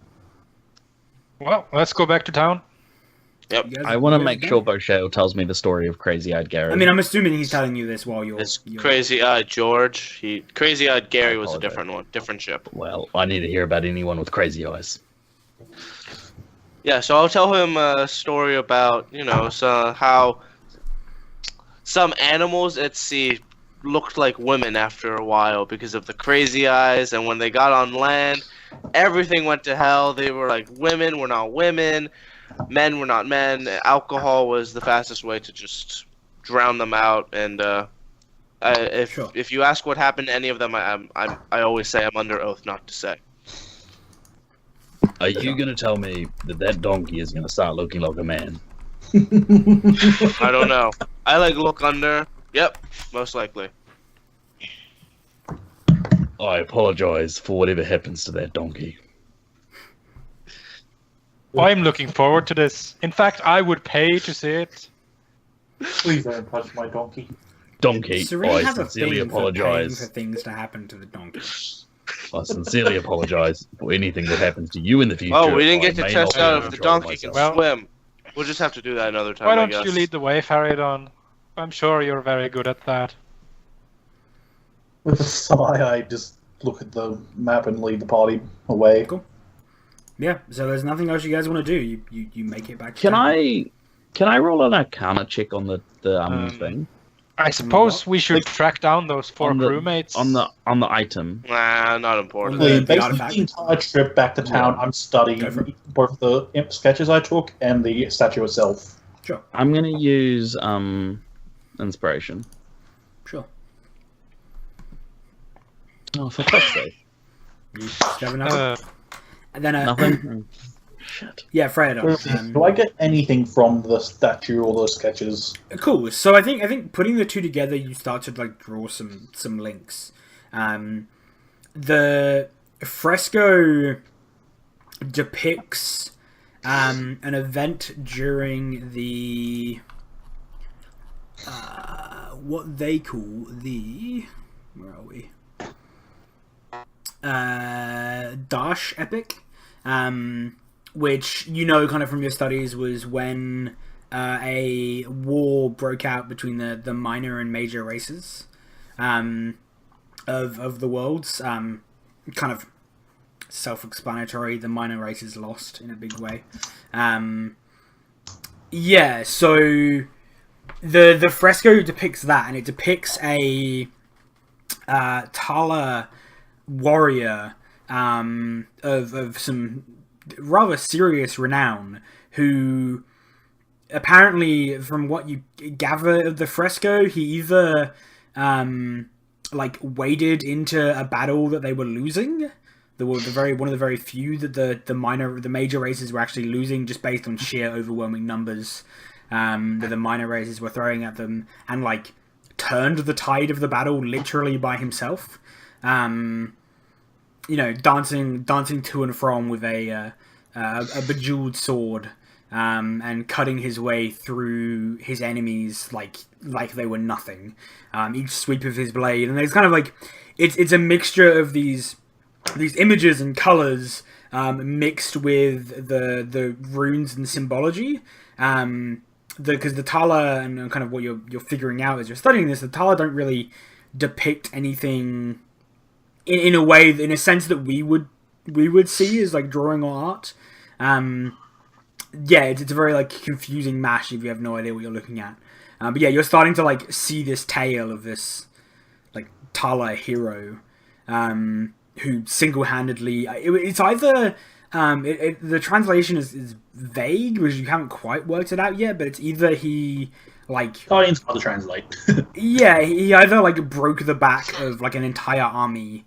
Well, let's go back to town. Yep. You guys- I want you to guys make are sure done? Boshale tells me the story of Crazy-Eyed Gary. I mean, I'm assuming he's telling you this while you're. It's Crazy-Eyed George. Crazy-Eyed Gary was a apologize. different one, different ship. Well, I need to hear about anyone with crazy eyes. Yeah, so I'll tell him a story about, how some animals at sea looked like women after a while because of the crazy eyes, and when they got on land, everything went to hell. They were like, women were not women, men were not men. Alcohol was the fastest way to just drown them out, and Sure. if you ask what happened to any of them, I always say I'm under oath not to say. Are you going to tell me that donkey is going to start looking like a man? I don't know. I look under. Yep, most likely. I apologize for whatever happens to that donkey. I'm looking forward to this. In fact, I would pay to see it. Please don't touch my donkey. Donkey, Serene I has a sincerely thing for paying apologize. for things to happen to the donkey. I sincerely apologize for anything that happens to you in the future. Oh, we didn't I get to may test not out be if the control donkey can myself. Well- swim. We'll just have to do that another time. Why I don't guess. you lead the way, Faridon? I'm sure you're very good at that. With a sigh, I just look at the map and lead the party away. Yeah, so there's nothing else you guys want to do. You make it back to Can town. I roll an Arcana check on the thing I suppose we should track down those four On the- crewmates. on the item? Nah, not important. The Basically, artifact. the entire trip back to town, I'm Go for studying both the imp sketches I took and the statue itself. Sure, I'm going to use inspiration. sure. Oh, for fuck's sake! You discover nothing. Uh, And then Nothing. Shit. yeah, Fred. Do I get anything from the statue or the sketches? Cool. So I think putting the two together, you start to draw some links. The fresco depicts an event during the what they call the where are we? Dash epic, which kind of from your studies was when a war broke out between the minor and major races of the worlds. Kind of self-explanatory. The minor races lost in a big way. Yeah, so the fresco depicts that, and it depicts a Tala warrior of some rather serious renown, who apparently, from what you gather of the fresco, he either waded into a battle that they were losing. One of the very few that the major races were actually losing, just based on sheer overwhelming numbers that the minor races were throwing at them, and turned the tide of the battle literally by himself. Dancing to and from with a bejeweled sword, and cutting his way through his enemies like they were nothing. Each sweep of his blade, and there's kind of it's a mixture of these images and colors mixed with the runes and symbology. Because the Tala and kind of what you're figuring out as you're studying this, the Tala don't really depict anything in a way, in a sense that we would see as like drawing or art. Yeah, it's a very like confusing mash if you have no idea what you're looking at. But yeah, you're starting to like see this tale of this like Tala hero who single-handedly. It's either the translation is vague because you haven't quite worked it out yet, but it's either he like Guardian's hard to translate. yeah, he either like broke the back of like an entire army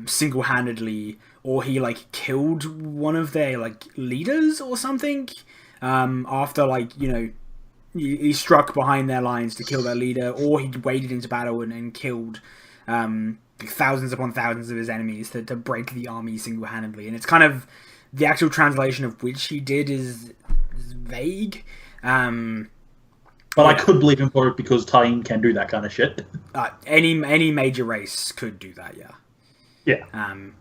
single-handedly, or he like killed one of their like leaders or something after like, you know, he struck behind their lines to kill their leader, or he waded into battle and killed thousands upon thousands of his enemies to break the army single-handedly. And it's kind of the actual translation of which he did is vague. But I could believe him for it because Tyene can do that kind of shit. Any major race could do that, yeah. Yeah. Do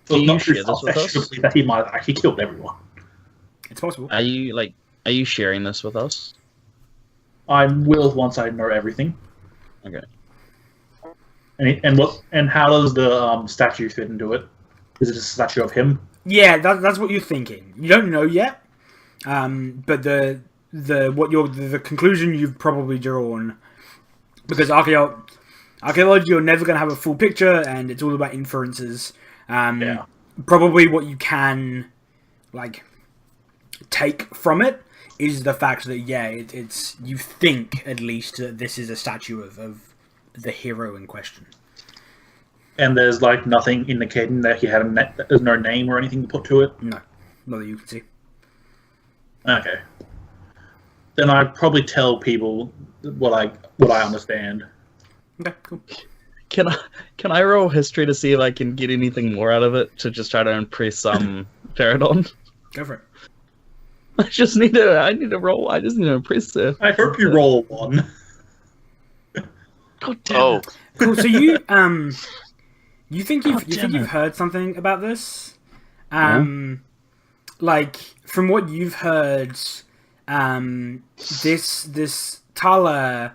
So you not share true this with us? believe that he might have actually killed everyone. It's possible. Are you sharing this with us? I will once I know everything. Okay. And how does the statue fit into it? Is it a statue of him? Yeah, that's what you're thinking. You don't know yet, but the conclusion you've probably drawn, because archaeology, you're never going to have a full picture, and it's all about inferences. Yeah. Probably what you can like take from it is the fact that it's you think at least that this is a statue of the hero in question. And there's like nothing indicating that he had there's no name or anything to put to it? No, not that you can see. Okay. Then I'd probably tell people what I understand. Okay, cool. Can I roll history to see if I can get anything more out of it to just try to impress Faradon? Go for it. I just need to roll. I just need to impress her. I hope you roll one. God damn Oh, it. Cool. So you think you've heard something about this? Like from what you've heard, this Tala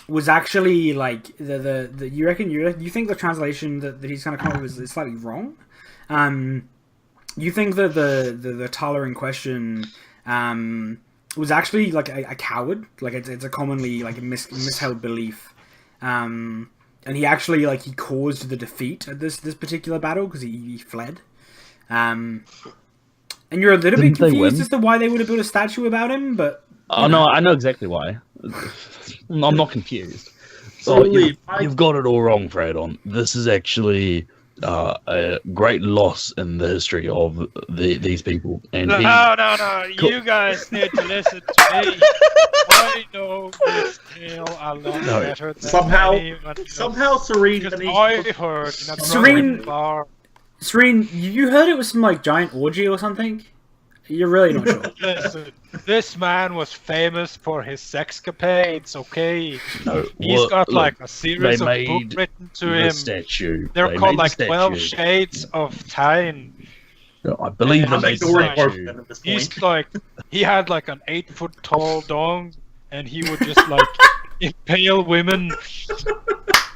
was actually like the you think the translation that he's kind of come up with is slightly wrong. You think that the Tala in question was actually like a coward. Like it's a commonly like a misheld belief. And he actually like he caused the defeat at this particular battle because he fled. And you're a little bit Didn't they confused win? as to why they would have built a statue about him, but Oh no, I know exactly why. I'm not confused. So Holy, you've got it all wrong, Fradon. This is actually a great loss in the history of these people. And No, he, no. You guys need to listen to me. I know this tale a lot No, better than somehow- anyone else. Somehow Serene Because and I heard in a Serene- drunken bar. Serene, you heard it was some like giant orgy or something? You're really not sure. Listen, this man was famous for his sexcapades, okay? no, He's look, got look, like a series they of books made written to the him. statue. They're They called made like the 12 statue. Shades of Tyne. No, I believe Yeah, they I made think the Dorian statue. at this point. He's like, he had like an 8-foot tall dong, and he would just like impale women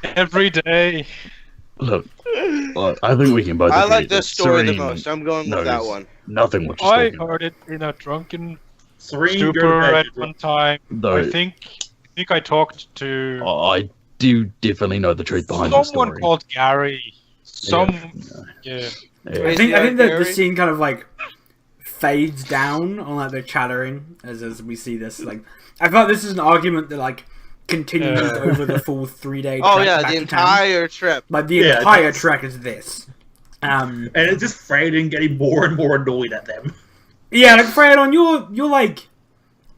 every day. Look, I think we can both. I agree like that this story the Serene most. I'm going with that knows one. Nothing what you're I talking about. heard it in a drunken Serene, go to stupor bed, at you one time. Though I think I talked to I do definitely know the truth behind the someone story. called Gary. Yeah. Yeah. Yeah. I think that the Gary? scene kind of like fades down on like they're chattering as we see this. Like I thought this is an argument that like continues Yeah. over the full 3-day. Oh trek yeah, back the to town. entire trip. Like the Yeah, entire that's- trek is this. And it's just Fradon getting more and more annoyed at them. Yeah, like Fredon, you're like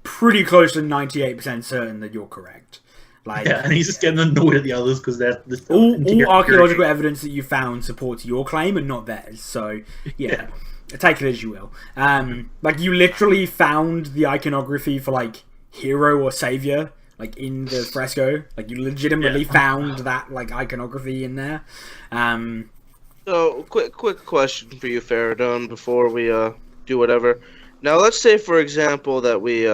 pretty close to 98% certain that you're correct. Like Yeah, and he's just getting annoyed at the others because they're all archaeological evidence that you found supports your claim and not theirs. So yeah, take it as you will. Like you literally found the iconography for like hero or savior like in the fresco. Like you legitimately found that like iconography in there. So, quick question for you, Faradon, before we do whatever. Now, let's say, for example, that we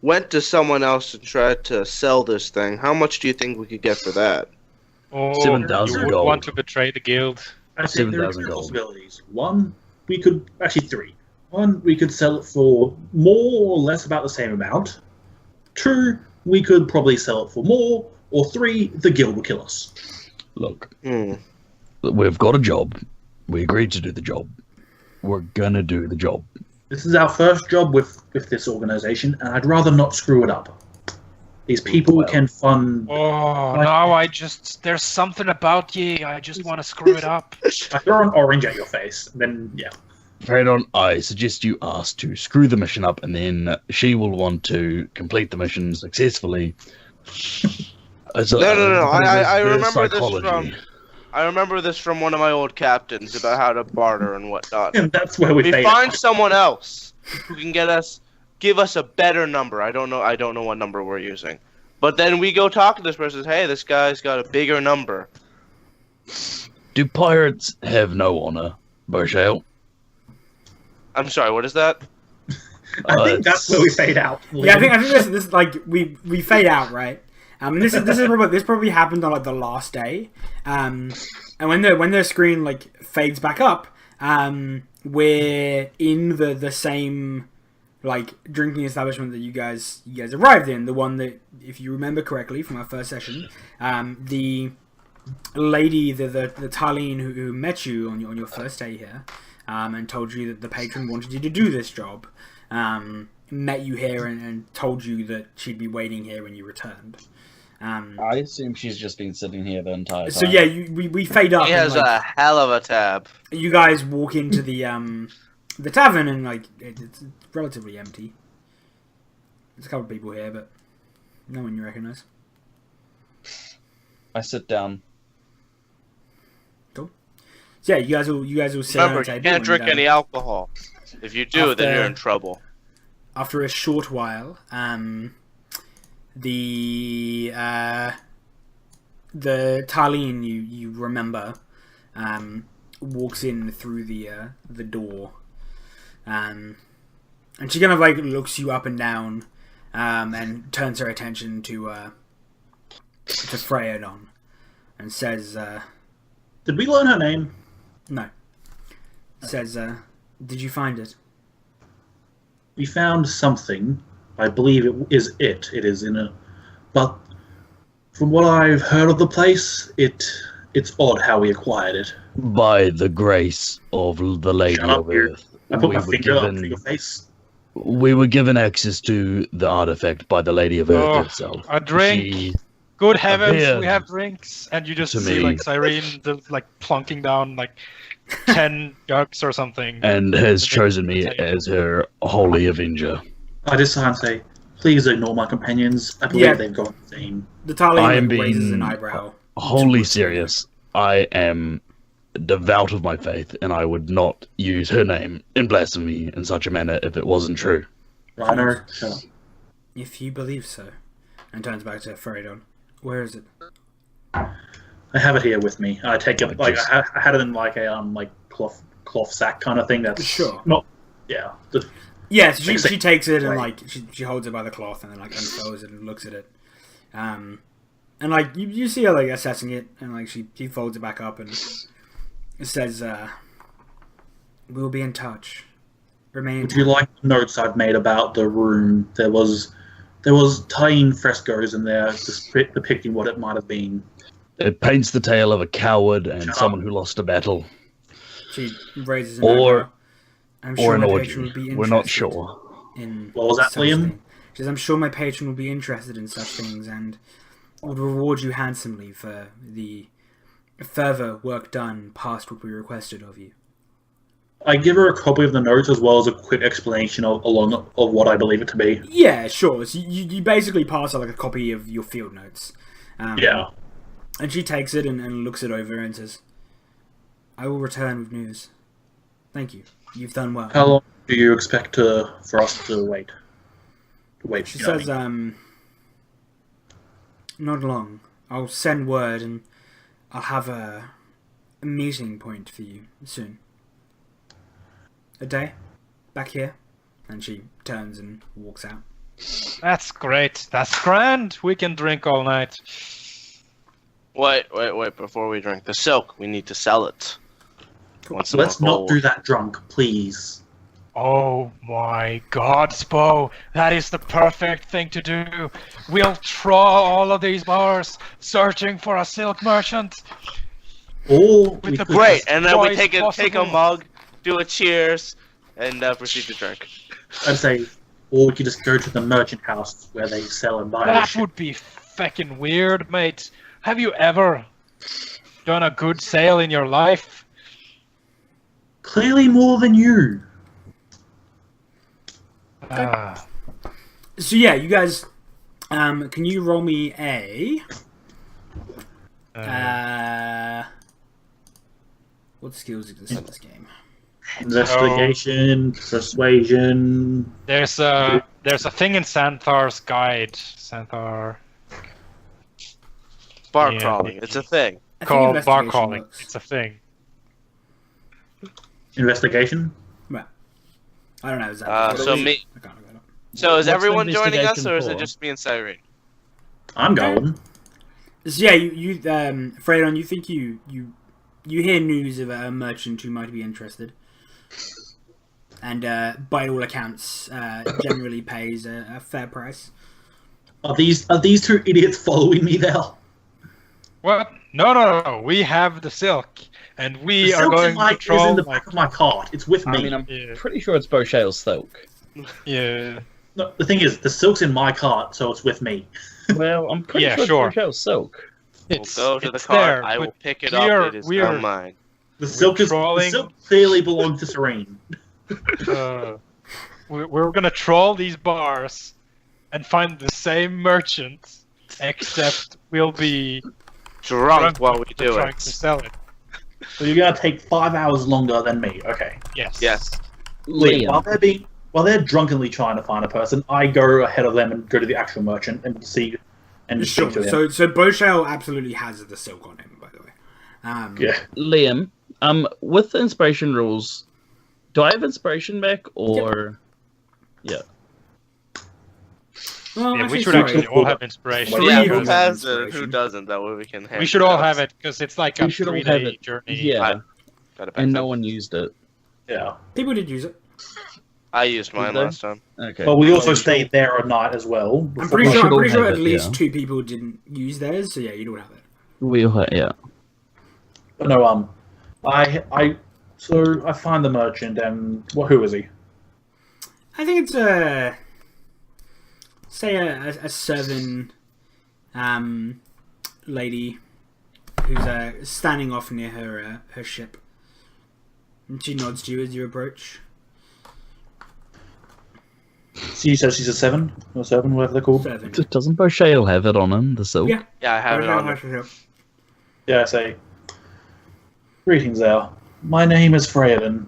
went to someone else and tried to sell this thing. How much do you think we could get for that? Or 7,000 you would gold. want to betray the guild. I think there are 7,000 two gold. possibilities. One, we could actually three. One, we could sell it for more or less about the same amount. Two, we could probably sell it for more. Or three, the guild will kill us. Look, Hmm. we've got a job. We agreed to do the job. We're gonna do the job. This is our first job with this organization, and I'd rather not screw it up. These people can fund. Oh, no, there's something about ye. I just want to screw it up. I throw an orange at your face, then yeah. Faradon, I suggest you ask to screw the mission up, and then she will want to complete the mission successfully. No. I remember this from. I remember this from one of my old captains about how to barter and whatnot. And that's where we We fade find out. someone else who can give us a better number. I don't know what number we're using. But then we go talk to this person. Hey, this guy's got a bigger number. Do pirates have no honor, Bershale? I'm sorry, what is that? I think that's where we fade out. Yeah, I think this like we fade out, right? This probably happened on like the last day, and when the screen like fades back up, we're in the same like drinking establishment that you guys arrived in, the one that, if you remember correctly from our first session, the lady, the Tarleen who met you on your first day here, and told you that the patron wanted you to do this job, met you here and told you that she'd be waiting here when you returned. I assume she's just been sitting here the entire time. So yeah, we fade up. He has and, like, a hell of a tab. you guys walk into the tavern, and like it's relatively empty. There's a couple of people here, but no one you recognise. I sit down. So yeah, you guys will sit Remember, at a you table. can't and, drink any alcohol. If you do, then you're in trouble. After a short while, the Tarleen you remember walks in through the door, and she kind of like looks you up and down, and turns her attention to Freydon and says, Did we learn her name? "No." Says, "Did you find it?" We found something. I believe it is it. It is in a... But from what I've heard of the place, it's odd how we acquired it. By the grace of the Lady Shut up, of you. Earth, I put we my were finger up to given your face. we were given access to the artifact by the Lady of Earth Oh, herself. a drink. She Good heavens, appeared we have drinks, and you just to see me. like Cyrene like plunking down like 10 jugs or something. and has The chosen me table. as her holy avenger. I just can't say, please ignore my companions. I believe Yeah. they've got insane. The Tarleen I am raises an being eyebrow. Wholly serious. I am devout of my faith, and I would not use her name in blasphemy in such a manner if it wasn't true. Reiner, shut up. If you believe so. And turns back to Freydon. Where is it? I have it here with me. I take it like just- I had it in like a cloth sack kind of thing. That's Sure. not. Yeah. Yes, Makes she takes it and Right. like she holds it by the cloth and then like unfolds it and looks at it, and like you see her like assessing it and like she folds it back up and it says, "We'll be in touch. Remain." in Would you touch." like the notes I've made about the room? There was tiny frescoes in there depicting what it might have been. It paints the tale of a coward and Shut someone who lost a battle, She raises an Or- eyebrow. I'm or an my orgy. patron would be We're not interested sure. in What was that, such Liam? thing. She says, "I'm sure my patron will be interested in such things and would reward you handsomely for the further work done past what we requested of you." I give her a copy of the notes as well as a quick explanation of what I believe it to be. Yeah, sure. So you basically pass her like a copy of your field notes. Yeah. And she takes it and looks it over and says, "I will return with news. Thank you. You've done well." How long do you expect for us to wait? She you know what I says, mean? Not long. I'll send word and I'll have a meeting point for you soon. A day? Back here? And she turns and walks out. That's great. That's grand. We can drink all night. Wait. Before we drink the silk, we need to sell it. Want some Let's more not gold. do that drunk, please. Oh my god, Spo. That is the perfect thing to do. We'll trawl all of these bars, searching for a silk merchant. Or With we the could Great, just- and then we Boys take a possible. mug, do a cheers, and proceed to drink. I'd say, or we could just go to the merchant house where they sell and buy. That shit. would be feckin' weird, mate. Have you ever done a good sale in your life? Clearly more than you. Ah. So yeah, you guys, can you roll me a what skills exist in this game? Investigation, persuasion. There's a thing in Xanthar's guide. Xanthar Bar Yeah. crawling, it's a thing. I think called bar investigation calling. looks- It's a thing. Investigation. I don't know. Is that So me. I can't look that up. So is What's the everyone joining us, investigation or is it for? just me and Cyrene? I'm going. So yeah, you Freydon, you think you hear news of a merchant who might be interested, and by all accounts, generally pays a fair price. Are these two idiots following me there? What? No. We have the silk, and we The are silk's going in my, to is troll. in the back of my cart. It's with me. I mean, I'm Yeah. pretty sure it's Boshale's silk. Yeah. No, the thing is, the silk's in my cart, so it's with me. Well, I'm pretty Yeah, sure sure. it's Boshale's silk. We'll go to the it's cart. there, I will but pick it we're- up. It is we're- not mine. The silk trolling- clearly belongs to Serene. We're gonna troll these bars and find the same merchant, except we'll be Drunk while we do trying it. to sell it. So you're gonna take 5 hours longer than me. Okay. Yes. Yes. Liam, Liam, while they're drunkenly trying to find a person, I go ahead of them and go to the actual merchant and see and Sure. speak to him. So Boshale absolutely has the silk on him, by the way. Yeah. Liam, with the inspiration rules, do I have inspiration back or? Yeah. Well, Yeah, we should sorry. actually all have inspiration. Three Yeah, of who us has it? inspiration. Who doesn't? That way we can. We should all have it because it's like a We should all have 3-day it. journey. Yeah, Got it back and no up. one used it. Yeah. People did use it. I used mine Did they? last time. Okay. But we also Well, stayed there a night as well. I'm before- pretty we sure. should I'm all pretty sure have at it, least yeah. 2 people didn't use theirs. So yeah, you don't have it. We all yeah. But no, so I find the merchant and who is he? I think it's say a servant lady who's standing off near her ship, and she nods to you as you approach. She says she's a 7 or 7, whatever they're called. Servant. Doesn't Boshale have it on him? The silk. Yeah. Yeah, I have it on. Boshale. Yeah, I say, greetings there. My name is Freydon.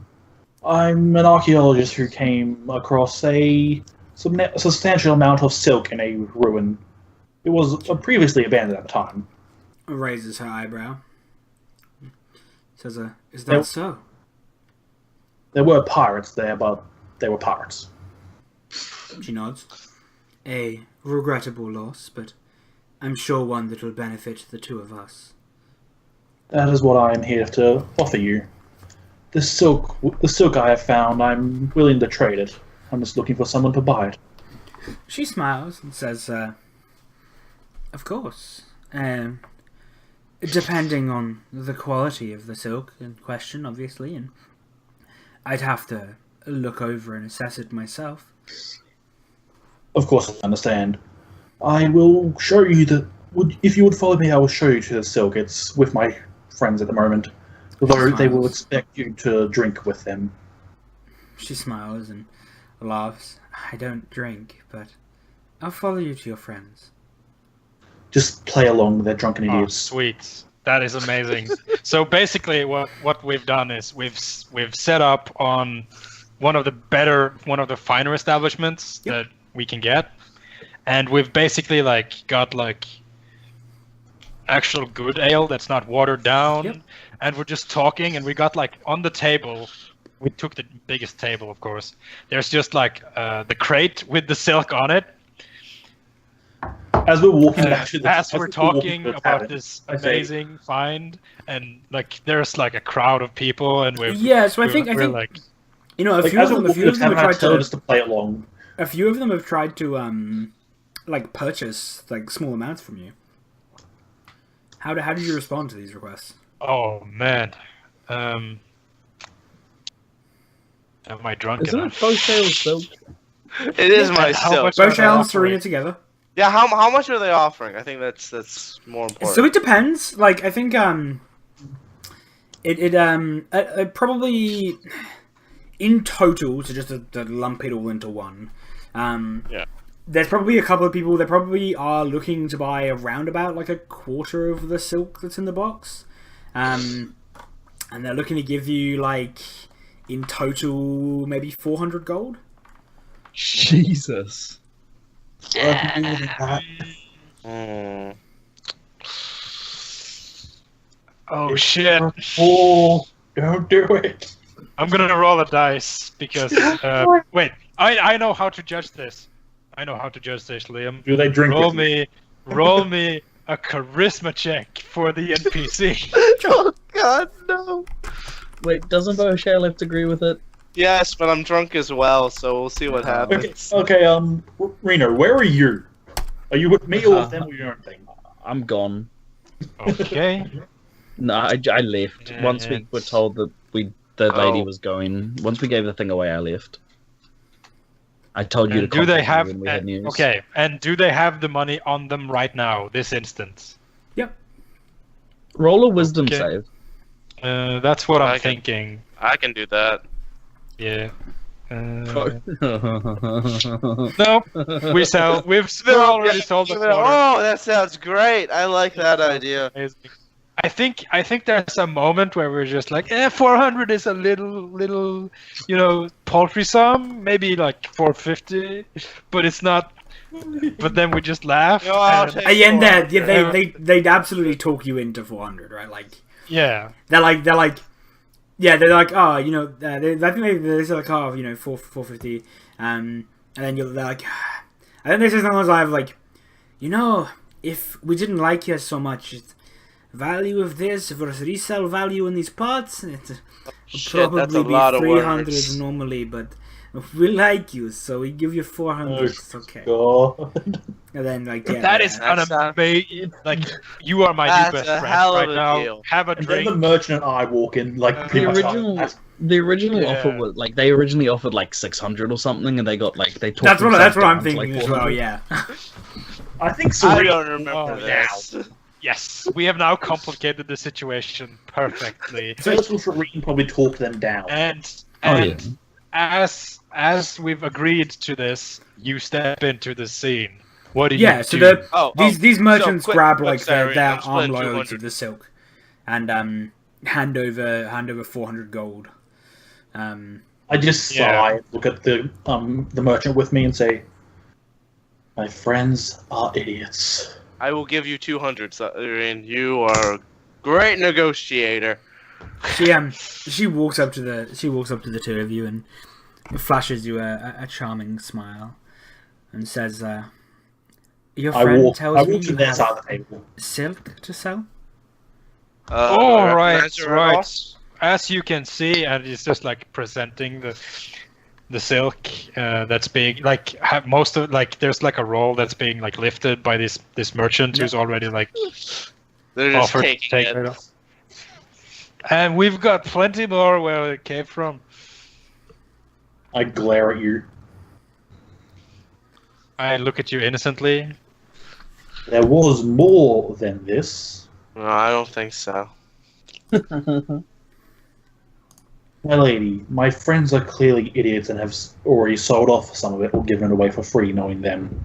I'm an archaeologist who came across a substantial amount of silk in a ruin. It was previously abandoned at the time. Raises her eyebrow. Says, "Is Nope. that so?" There were pirates there, but they were pirates. She nods. A regrettable loss, but I'm sure one that will benefit the two of us. That is what I am here to offer you. The silk I have found, I'm willing to trade it. I'm just looking for someone to buy it. She smiles and says, "Of course. Depending on the quality of the silk in question, obviously, and I'd have to look over and assess it myself." Of course, I understand. I will show you if you would follow me, I will show you to the silk. It's with my friends at the moment. Although they will expect you to drink with them. She smiles and laughs. "I don't drink, but I'll follow you to your friends." Just play along, they're drunken Oh, idiots. sweet. That is amazing. So basically, what we've done is we've set up on one of the finer establishments that we can get, and we've basically got actual good ale that's not watered down, Yep. and we're just talking, and we got like on the table. We took the biggest table, of course. There's just like the crate with the silk on it. As we're walking back to the As we're talking to the about tavern, this I say- amazing find, and like there's like a crowd of people, and we're Yeah, so I we're- think we're like you know a Like, few as of we're them. A walking few to of the them have tavern, I tried tell to. us to play along. A few of them have tried to like purchase like small amounts from you. How did you respond to these requests? oh man, am I drunk Isn't it enough? Bowshale Silk? It is my How silk. much are they Boshale and offering? Serena together. Yeah, how much are they offering? I think that's more important. So it depends. Like I think it probably in total, so just to lump it all into one. Yeah. There's probably a couple of people that probably are looking to buy around about like a quarter of the silk that's in the box, and they're looking to give you like in total maybe 400 gold. Jesus. Hmm. Oh shit! Oh, don't do it. I'm gonna roll a dice because wait, I know how to judge this. I know how to judge this, Liam. Do they drink Roll with you? roll me a charisma check for the NPC. Oh God, no. Wait, doesn't Bowshale have to agree with it? Yes, but I'm drunk as well, so we'll see what Okay, happens. okay, Reno, where are you? Are you with me or with them or your own thing? I'm gone. Okay. No, I left. Once we were told that the lady was going. Once we gave the thing away, I left. I told you to And do they contact me have when we had news. okay? And do they have the money on them right now, this instance? Roll a wisdom Okay. save. That's what I'm I can- thinking. I can do that. Yeah. Oh. Nope. We've already sold the quarter. Oh, that sounds great. I like that idea. Amazing. I think there's a moment where we're just like, 400 is a little, paltry sum. Maybe like 450, but it's not. But then we just laugh. Yo, I'll and- take- And then Yeah. they'd absolutely talk you into 400, right? Like yeah. they're like they're like oh I think they say like 450 and then they're like and then they say something like like if we didn't like you so much value of this versus resale value in these parts it's Shit, that's a probably lot of 300 words. normally, but we like you so we give you 400. It's okay. God. And then like That is That's an amazing. Like you are my new That's best a friend hell of right a now. deal. Have a And then the drink. merchant and I walk in, like, The pretty much The original Yeah. offer was like they originally offered like 600 or something, and they got like they talked. that's what themselves I'm down to, thinking like, as well. 400. Yeah. I think I Serena. don't remember Oh, this. Yes, we have now complicated the situation perfectly. First of all, Serena probably talked them down. And Oh, yeah. as we've agreed to this, you step into the scene. What do Yeah, you so do? these merchants quick- grab quick, like sorry, their I'm split arm loads 200. of the silk, and hand over 400 gold. I just Yeah. sigh, look at the merchant with me, and say, "My friends are idiots." I will give you 200, Irene. You are a great negotiator. She walks up to the two of you and flashes you a charming smile, and says, "Your I friend walk tells me to you their side have of the table. silk to sell." Oh, do I right, recognize her at all? right. As you can see, and it's just like presenting the silk that's being like most of like there's like a roll that's being like lifted by this merchant who's already like They're just offered to taking take it. it. And we've got plenty more where it came from. I glare at you. I look at you innocently. There was more than this. No, I don't think so. My lady, my friends are clearly idiots and have already sold off some of it or given it away for free, knowing them.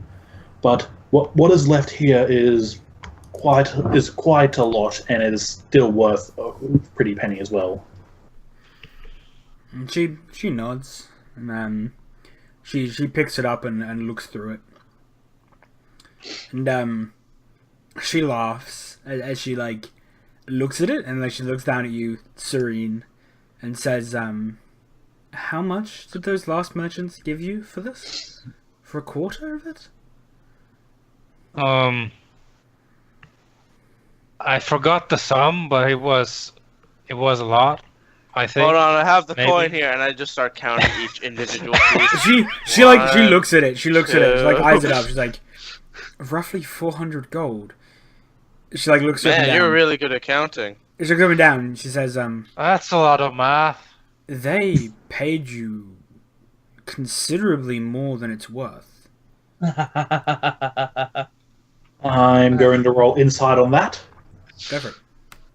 But what is left here is quite a lot, and it is still worth a pretty penny as well. And she nods, and she picks it up and looks through it. And She laughs as she like looks at it, and like she looks down at you, serene, and says, "How much did those last merchants give you for this? For a quarter of it?" I forgot the sum, but it was a lot. I think. Hold on, I have the Maybe. coin here, and I just start counting each individual piece. She looks at it. She looks at it. She like two. eyes it up. She's like, roughly 400 gold. She like looks up and Man, down. you're really good at counting. She looks up and down. And she says, That's a lot of math. "They paid you considerably more than it's worth." I'm going to roll insight on that. Go for it.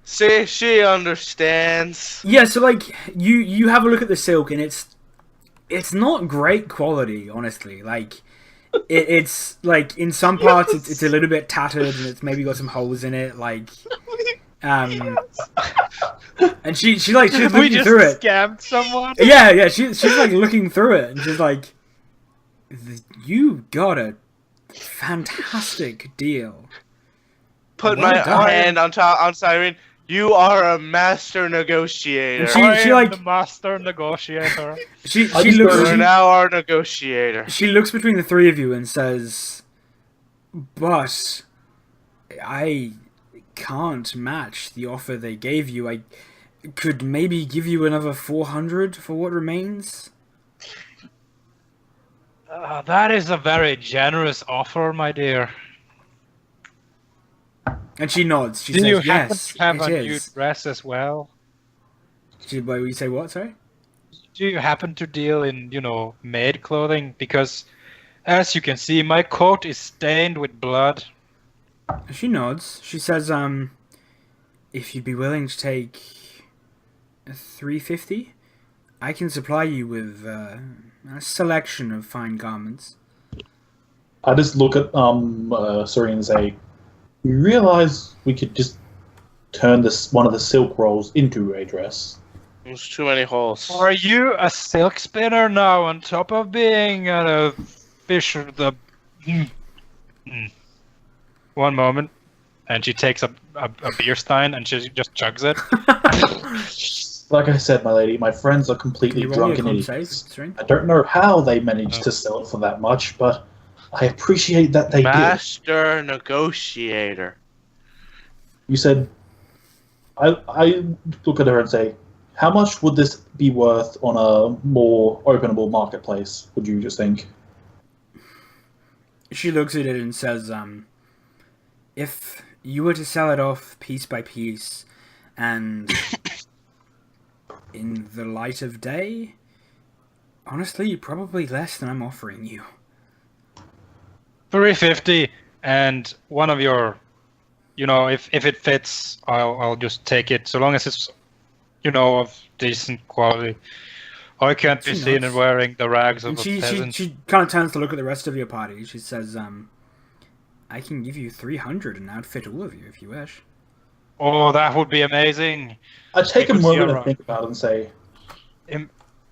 See, she understands. Yeah, so like you have a look at the silk, and it's not great quality, honestly. Like it's like in some parts it's a little bit tattered, and it's maybe got some holes in it. Like and she's we looking just through it. scammed someone. Yeah, she's like looking through it, and she's like, "You got a fantastic deal." Put Well my done. hand on Cyrene. You are a master negotiator. She I am like- the master negotiator. She I she just looks go- You're now our negotiator. she looks between the three of you and says, "But I can't match the offer they gave you. I could maybe give you another 400 for what remains." That is a very generous offer, my dear. And she nods. She Do you says, happen "Yes, to have it a new is." dress as well? Wait, you say what? Sorry. Do you happen to deal in, maid clothing? Because, as you can see, my coat is stained with blood. She nods. She says, "If you'd be willing to take 350, I can supply you with a selection of fine garments." I just look at Serene and say, "You realize we could just turn this one of the silk rolls into a dress?" There's too many holes. Are you a silk spinner now on top of being a fisher? One moment. And she takes a beer stein and she just chugs it. Like I said, my lady, my friends are Can completely you roll me a drunken con save, idiots. Serene? I don't know how they managed to sell it for that much, but I appreciate that they did. Master negotiator. You said, I look at her and say, how much would this be worth on a more openable marketplace, would you just think? She looks at it and says, "If you were to sell it off piece by piece, and in the light of day, honestly, probably less than I'm offering you." 350, and one of your, if it fits, I'll just take it, so long as it's, of decent quality. I can't be She seen in nods. wearing the rags of And a she peasant. kind of turns to look at the rest of your party. She says, "I can give you 300 and outfit all of you if you wish." Oh, that would be amazing. I take a Good moment Sierra. and think about it and say,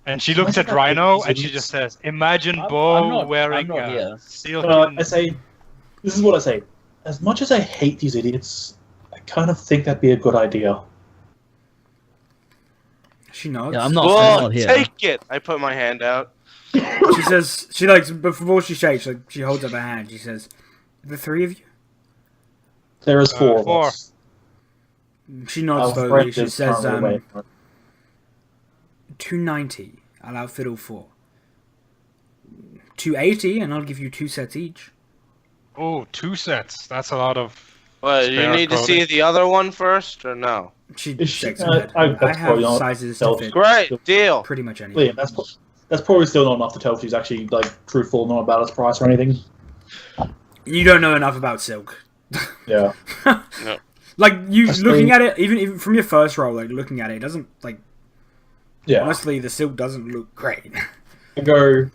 And she looks at Rhino and she just says, "Imagine Bo wearing I'm not a here. silken." I say, this is what I say. As much as I hate these idiots, I kind of think that'd be a good idea. She nods. Yeah, I'm not Well, here. take it. I put my hand out. She says, but before she shakes, like, she holds up her hand. She says, "The three of you?" There is four four. of us. She nods Our slowly. friend She is says, currently away. 290. I'll outfit all four. 280, and I'll give you 2 sets each. Oh, 2 sets. That's a lot of. What, you Spare need to see clothing. the other one first, or no? She Is she- shakes her head. I- I that's have probably not sizes to self- fit Great deal. pretty much anything. Liam, that's probably still not enough to tell if she's actually truthful, not about its price or anything. You don't know enough about silk. Yeah. Like, you That's looking the- at it, even from your first roll, like, looking at it, it doesn't, like, Yeah. honestly, the silk doesn't look great. I go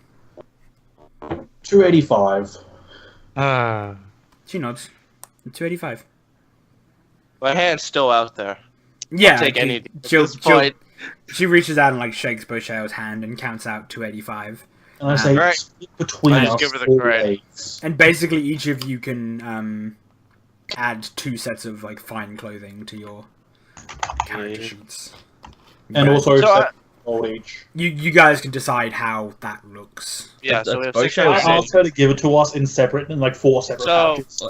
285. She nods. 285. My hand's still out there. Yeah, I'll take she- any at she'll- this point. She reaches out and, like, shakes Boshao's hand and counts out 285. And I say, Right. split between I just us give her the all credit. ways. And basically, each of you can add 2 sets of like fine clothing to your character Yeah. sheets. And Yeah. also So I- 7 gold each. You guys can decide how that looks. Yeah, so we have That's 600. bullshit. I asked her to give it to us in 4 separate So- pouches.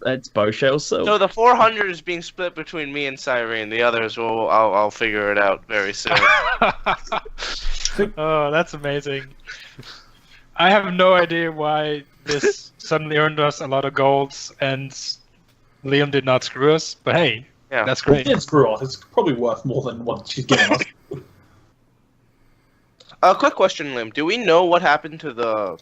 It's Boshell, So the 400 is being split between me and Cyrene. The others will I'll figure it out very soon. Oh, that's amazing. I have no idea why this suddenly earned us a lot of golds and Liam did not screw us, but hey, Yeah. that's Well, great. yeah, screw off. It's probably worth more than what she's giving us. A quick question, Liam. Do we know what happened to the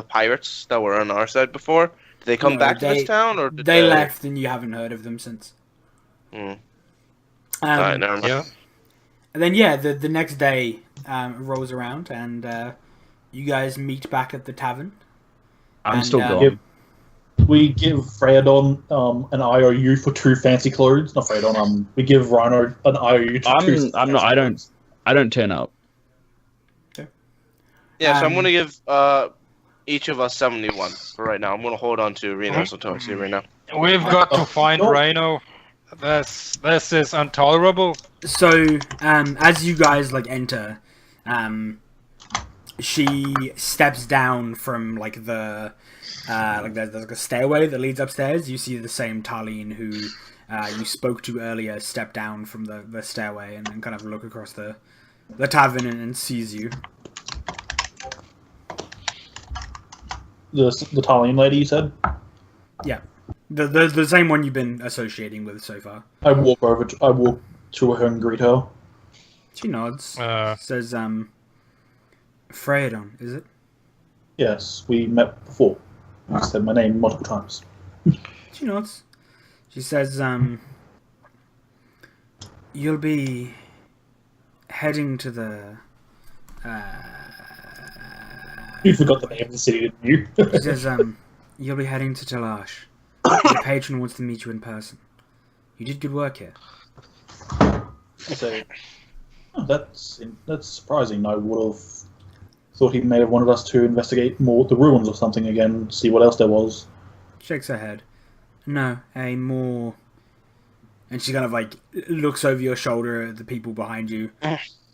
pirates that were on our side before? Did they come No, back to they- this town, or did They left and you haven't heard of them since. Hmm. Alright, never mind. Yeah. And then the next day rolls around and you guys meet back at the tavern. I'm And, still uh, gone. We give Freydon an IOU for 2 fancy clothes. Not Freydon. We give Rhino an IOU to 2. I'm not. I don't turn up. Yeah, so I'm Um, gonna give each of us 71 for right now. I'm gonna hold on to Reno's autopsy right now. We've got to find No. Rhino. This is intolerable. So as you guys like enter, she steps down from like the there's like a stairway that leads upstairs. You see the same Tarlene who you spoke to earlier step down from the stairway and kind of look across the tavern and sees you. The Talian lady, you said? Yeah, the same one you've been associating with so far. I walk to her and greet her. She nods. Uh, Says, Freydon, is it? Yes, we met before. You said my name multiple times. She nods. She says, you'll be heading to the, You forgot the name of the city, didn't you? she says, you'll be heading to Talash. Your patron wants to meet you in person. You did good work here. I say, oh, that's surprising. I would have thought he may have wanted us to investigate more the ruins or something again, see what else there was. Shakes her head. No, a more... And she kind of like looks over your shoulder at the people behind you.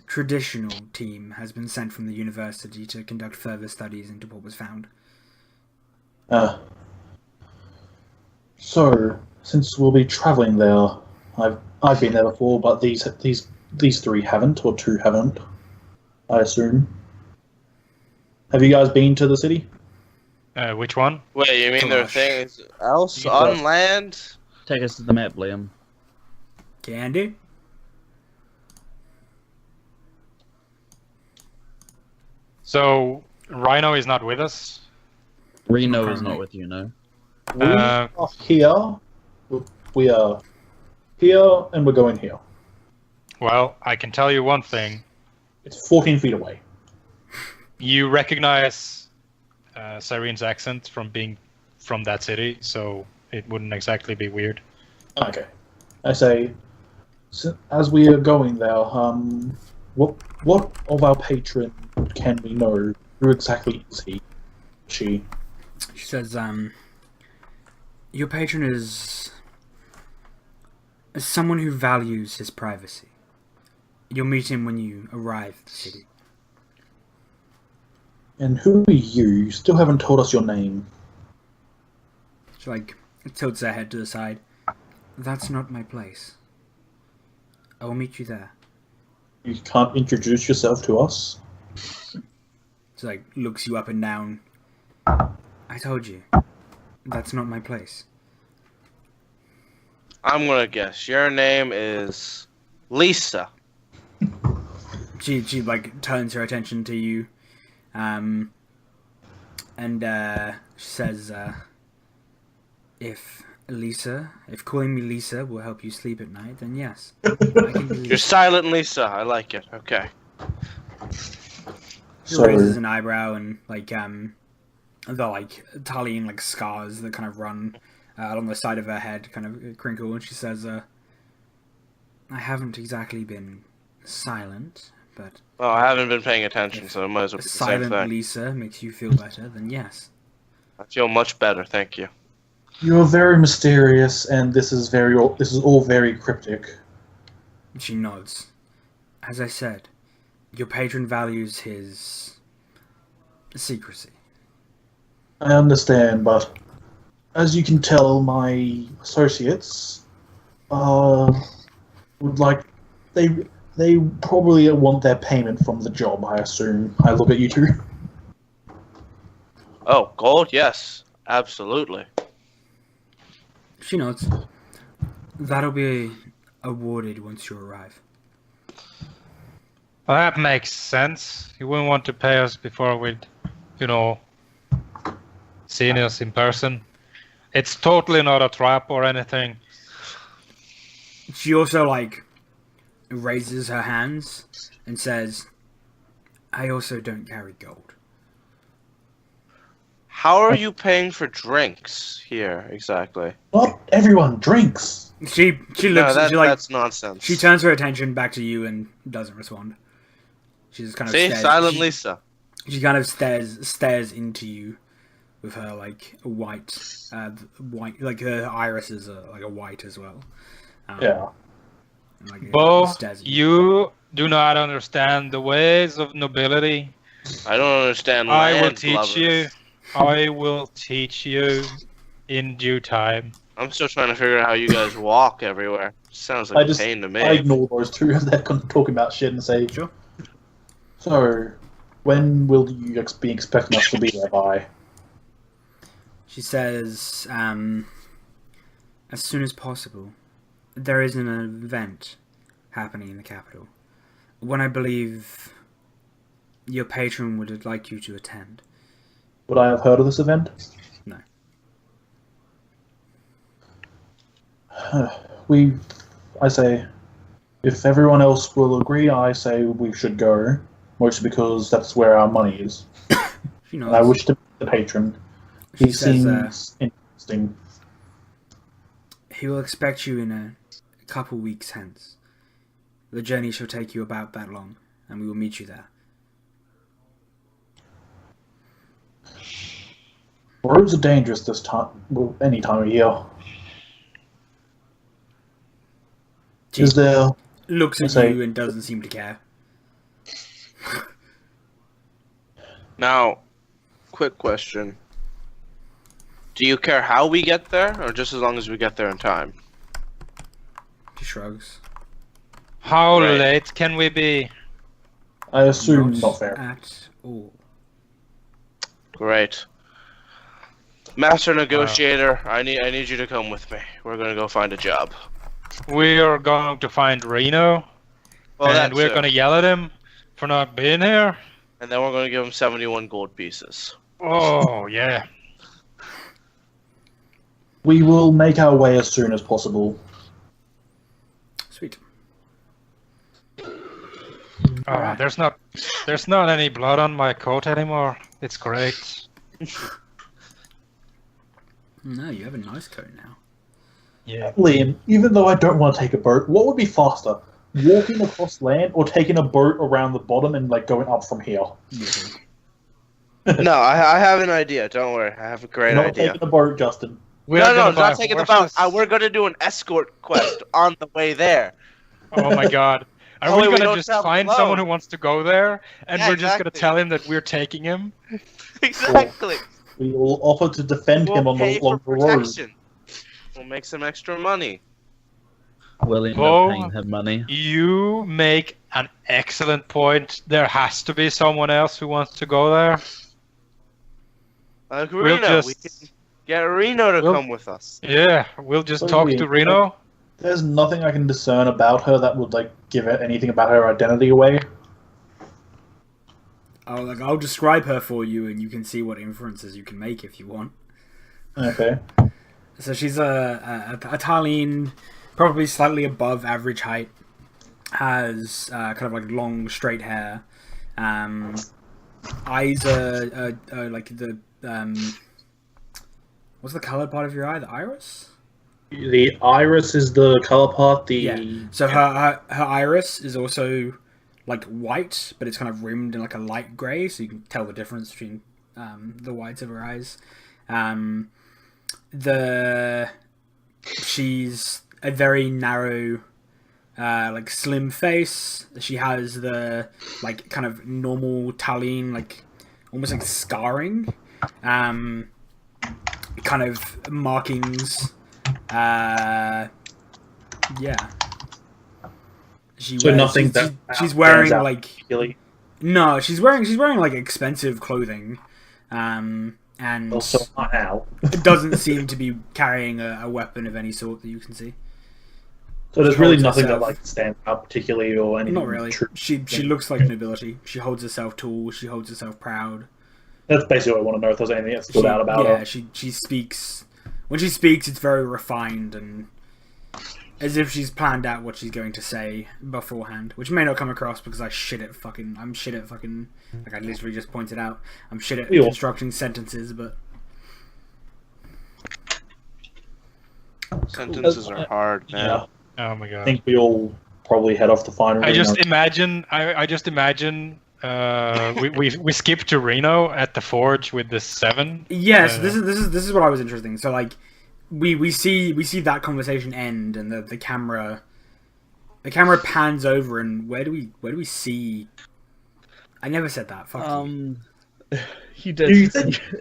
Traditional team has been sent from the university to conduct further studies into what was found. So, since we'll be travelling there, I've been there before, but these 3 haven't, or 2 haven't, I assume. Have you guys been to the city? which one? Wait, you mean there are Gosh. things else Yeah. on land? Take us to the map, Liam. Candy? So Rhino is not with us. Reno is not with you, no. We Uh, are here. We are here, and we're going here. Well, I can tell you one thing. It's 14 feet away. You recognize Cyrene's accent from being from that city, so it wouldn't exactly be weird. Okay. I say, as we are going there, what of our patron can we know? Who exactly is he? She? She says, your patron is someone who values his privacy. You'll meet him when you arrive at the city. And who are you? You still haven't told us your name. She like tilts her head to the side. That's not my place. I will meet you there. You can't introduce yourself to us? She like looks you up and down. I told you. That's not my place. I'm gonna guess your name is Lisa. She like turns her attention to you, and she says, if calling me Lisa will help you sleep at night, then yes, I can be You're Lisa. silent Lisa. I like it. Okay. She So- raises an eyebrow and like the like Talian like scars that kind of run along the side of her head kind of crinkle, and she says, I haven't exactly been silent, but Well, I haven't been paying attention, so it might as well a be the same silent thing. Lisa makes you feel better, then yes. I feel much better, thank you. You're very mysterious, and this is all very cryptic. She nods. As I said, your patron values his secrecy. I understand, but as you can tell, my associates would like they probably want their payment from the job. I assume. I look at you two. Oh, gold? Yes, absolutely. She nods. That'll be awarded once you arrive. Well, that makes sense. You wouldn't want to pay us before we'd, seen us in person. It's totally not a trap or anything. She also, raises her hands and says, I also don't carry gold. How are you paying for drinks here exactly? Not everyone drinks. She looks. No, that's she nonsense. She turns her attention back to you and doesn't respond. She just kind of See, stares. Silent Lisa. She kind of stares into you with her white, like her irises are like a white as well. Yeah. and, Bo, stares at you do not understand the ways of nobility. I don't understand I will land teach lovers. you. I will teach you in due time. I'm still trying to figure out how you guys walk everywhere. Sounds like a pain to me. I ignore those two as they're talking about shit and say, Sure. So, when will you be expecting us to be there by? She says, as soon as possible. There is an event happening in the capital. One I believe your patron would like you to attend. Would I have heard of this event? No. I say, if everyone else will agree, I say we should go. Mostly because that's where our money is. She knows. And I wish to meet the patron. He She says, seems interesting. he will expect you in a couple weeks hence. The journey shall take you about that long, and we will meet you there. Roads are dangerous this time, well, any time of year. She Is there... looks at Say- you and doesn't seem to care. Now, quick question. Do you care how we get there, or just as long as we get there in time? She shrugs. How Right. late can we be? I assume not fair. At all. Great. Master negotiator, I need you to come with me. We're gonna go find a job. We are going to find Reno, Well, and that's we're it. going to yell at him for not being here. And then we're gonna give him 71 gold pieces. Oh, yeah. We will make our way as soon as possible. Sweet. Oh, there's not any blood on my coat anymore. It's great. No, you have a nice coat now. Yeah. Liam, even though I don't want to take a boat, what would be faster? Walking across land or taking a boat around the bottom and going up from here? No, I have an idea. Don't worry, I have a great Not idea. taking a boat, Justin. We're No, gonna buy not taking the boat. horses. We're gonna do an escort quest on the way there. Oh my god. Are Oh, we wait, we gonna don't just travel find alone. someone who wants to go there, and Yeah, we're just gonna exactly. tell him that we're taking him? Exactly. We will offer to defend him We'll on pay the for long road. protection. We'll make some extra money. We'll end Bo, up paying him money. You make an excellent point. There has to be someone else who wants to go there. Like We'll Reno, just- we can get Reno to We'll- come with us. Yeah, we'll just So talk we- to Reno. There's nothing I can discern about her that would give it anything about her identity away. I'll describe her for you, and you can see what inferences you can make if you want. Okay. So she's a Italian, probably slightly above average height. Has kind of long straight hair. Eyes are like the what's the colored part of your eye? The iris. The iris is the color part. Yeah. So her iris is also white, but it's kind of rimmed in a light gray, so you can tell the difference between the whites of her eyes. she's a very narrow, like slim face. She has the like kind of normal Taline, like almost like scarring, kind of markings. Yeah. So nothing that she's wearing stands out like particularly. no, she's wearing like expensive clothing, and Also, now. it doesn't seem to be carrying a weapon of any sort that you can see. So there's She really holds nothing that herself- like stands out particularly or anything. Not really. True. She looks like nobility. She holds herself tall. She holds herself proud. That's basically what I want to know if there's anything that stood out about yeah, her. she speaks. When she speaks, it's very refined and as if she's planned out what she's going to say beforehand, which may not come across because I'm shit at fucking. Like I literally just pointed out, I'm shit at We all- constructing sentences, but Sentences are hard, man. Yeah, Oh my I god. think we all probably head off to find. I just Reno. imagine. I just imagine. We skip to Reno at the forge with the 7. yes, this is what I was interested in. So like, we see that conversation end, and the camera pans over, and where do we see? I never said that. Fuck you. You did.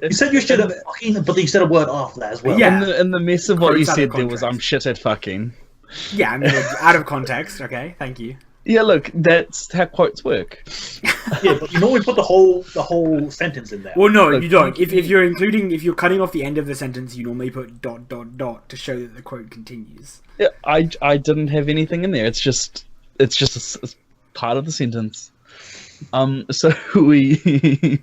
You said you should have fucking, but you said a word after that as well. Yeah. In the mess of what you Quotes out of said, there was context. I'm shit at fucking. Yeah, I mean, out of context. Okay, thank you. Yeah, look, that's how quotes work. Yeah, but you normally put the whole sentence in there. Well, no, Look, you don't. If you're cutting off the end of the sentence, you normally put ... to show that the quote continues. Yeah, I didn't have anything in there. It's just it's part of the sentence. So we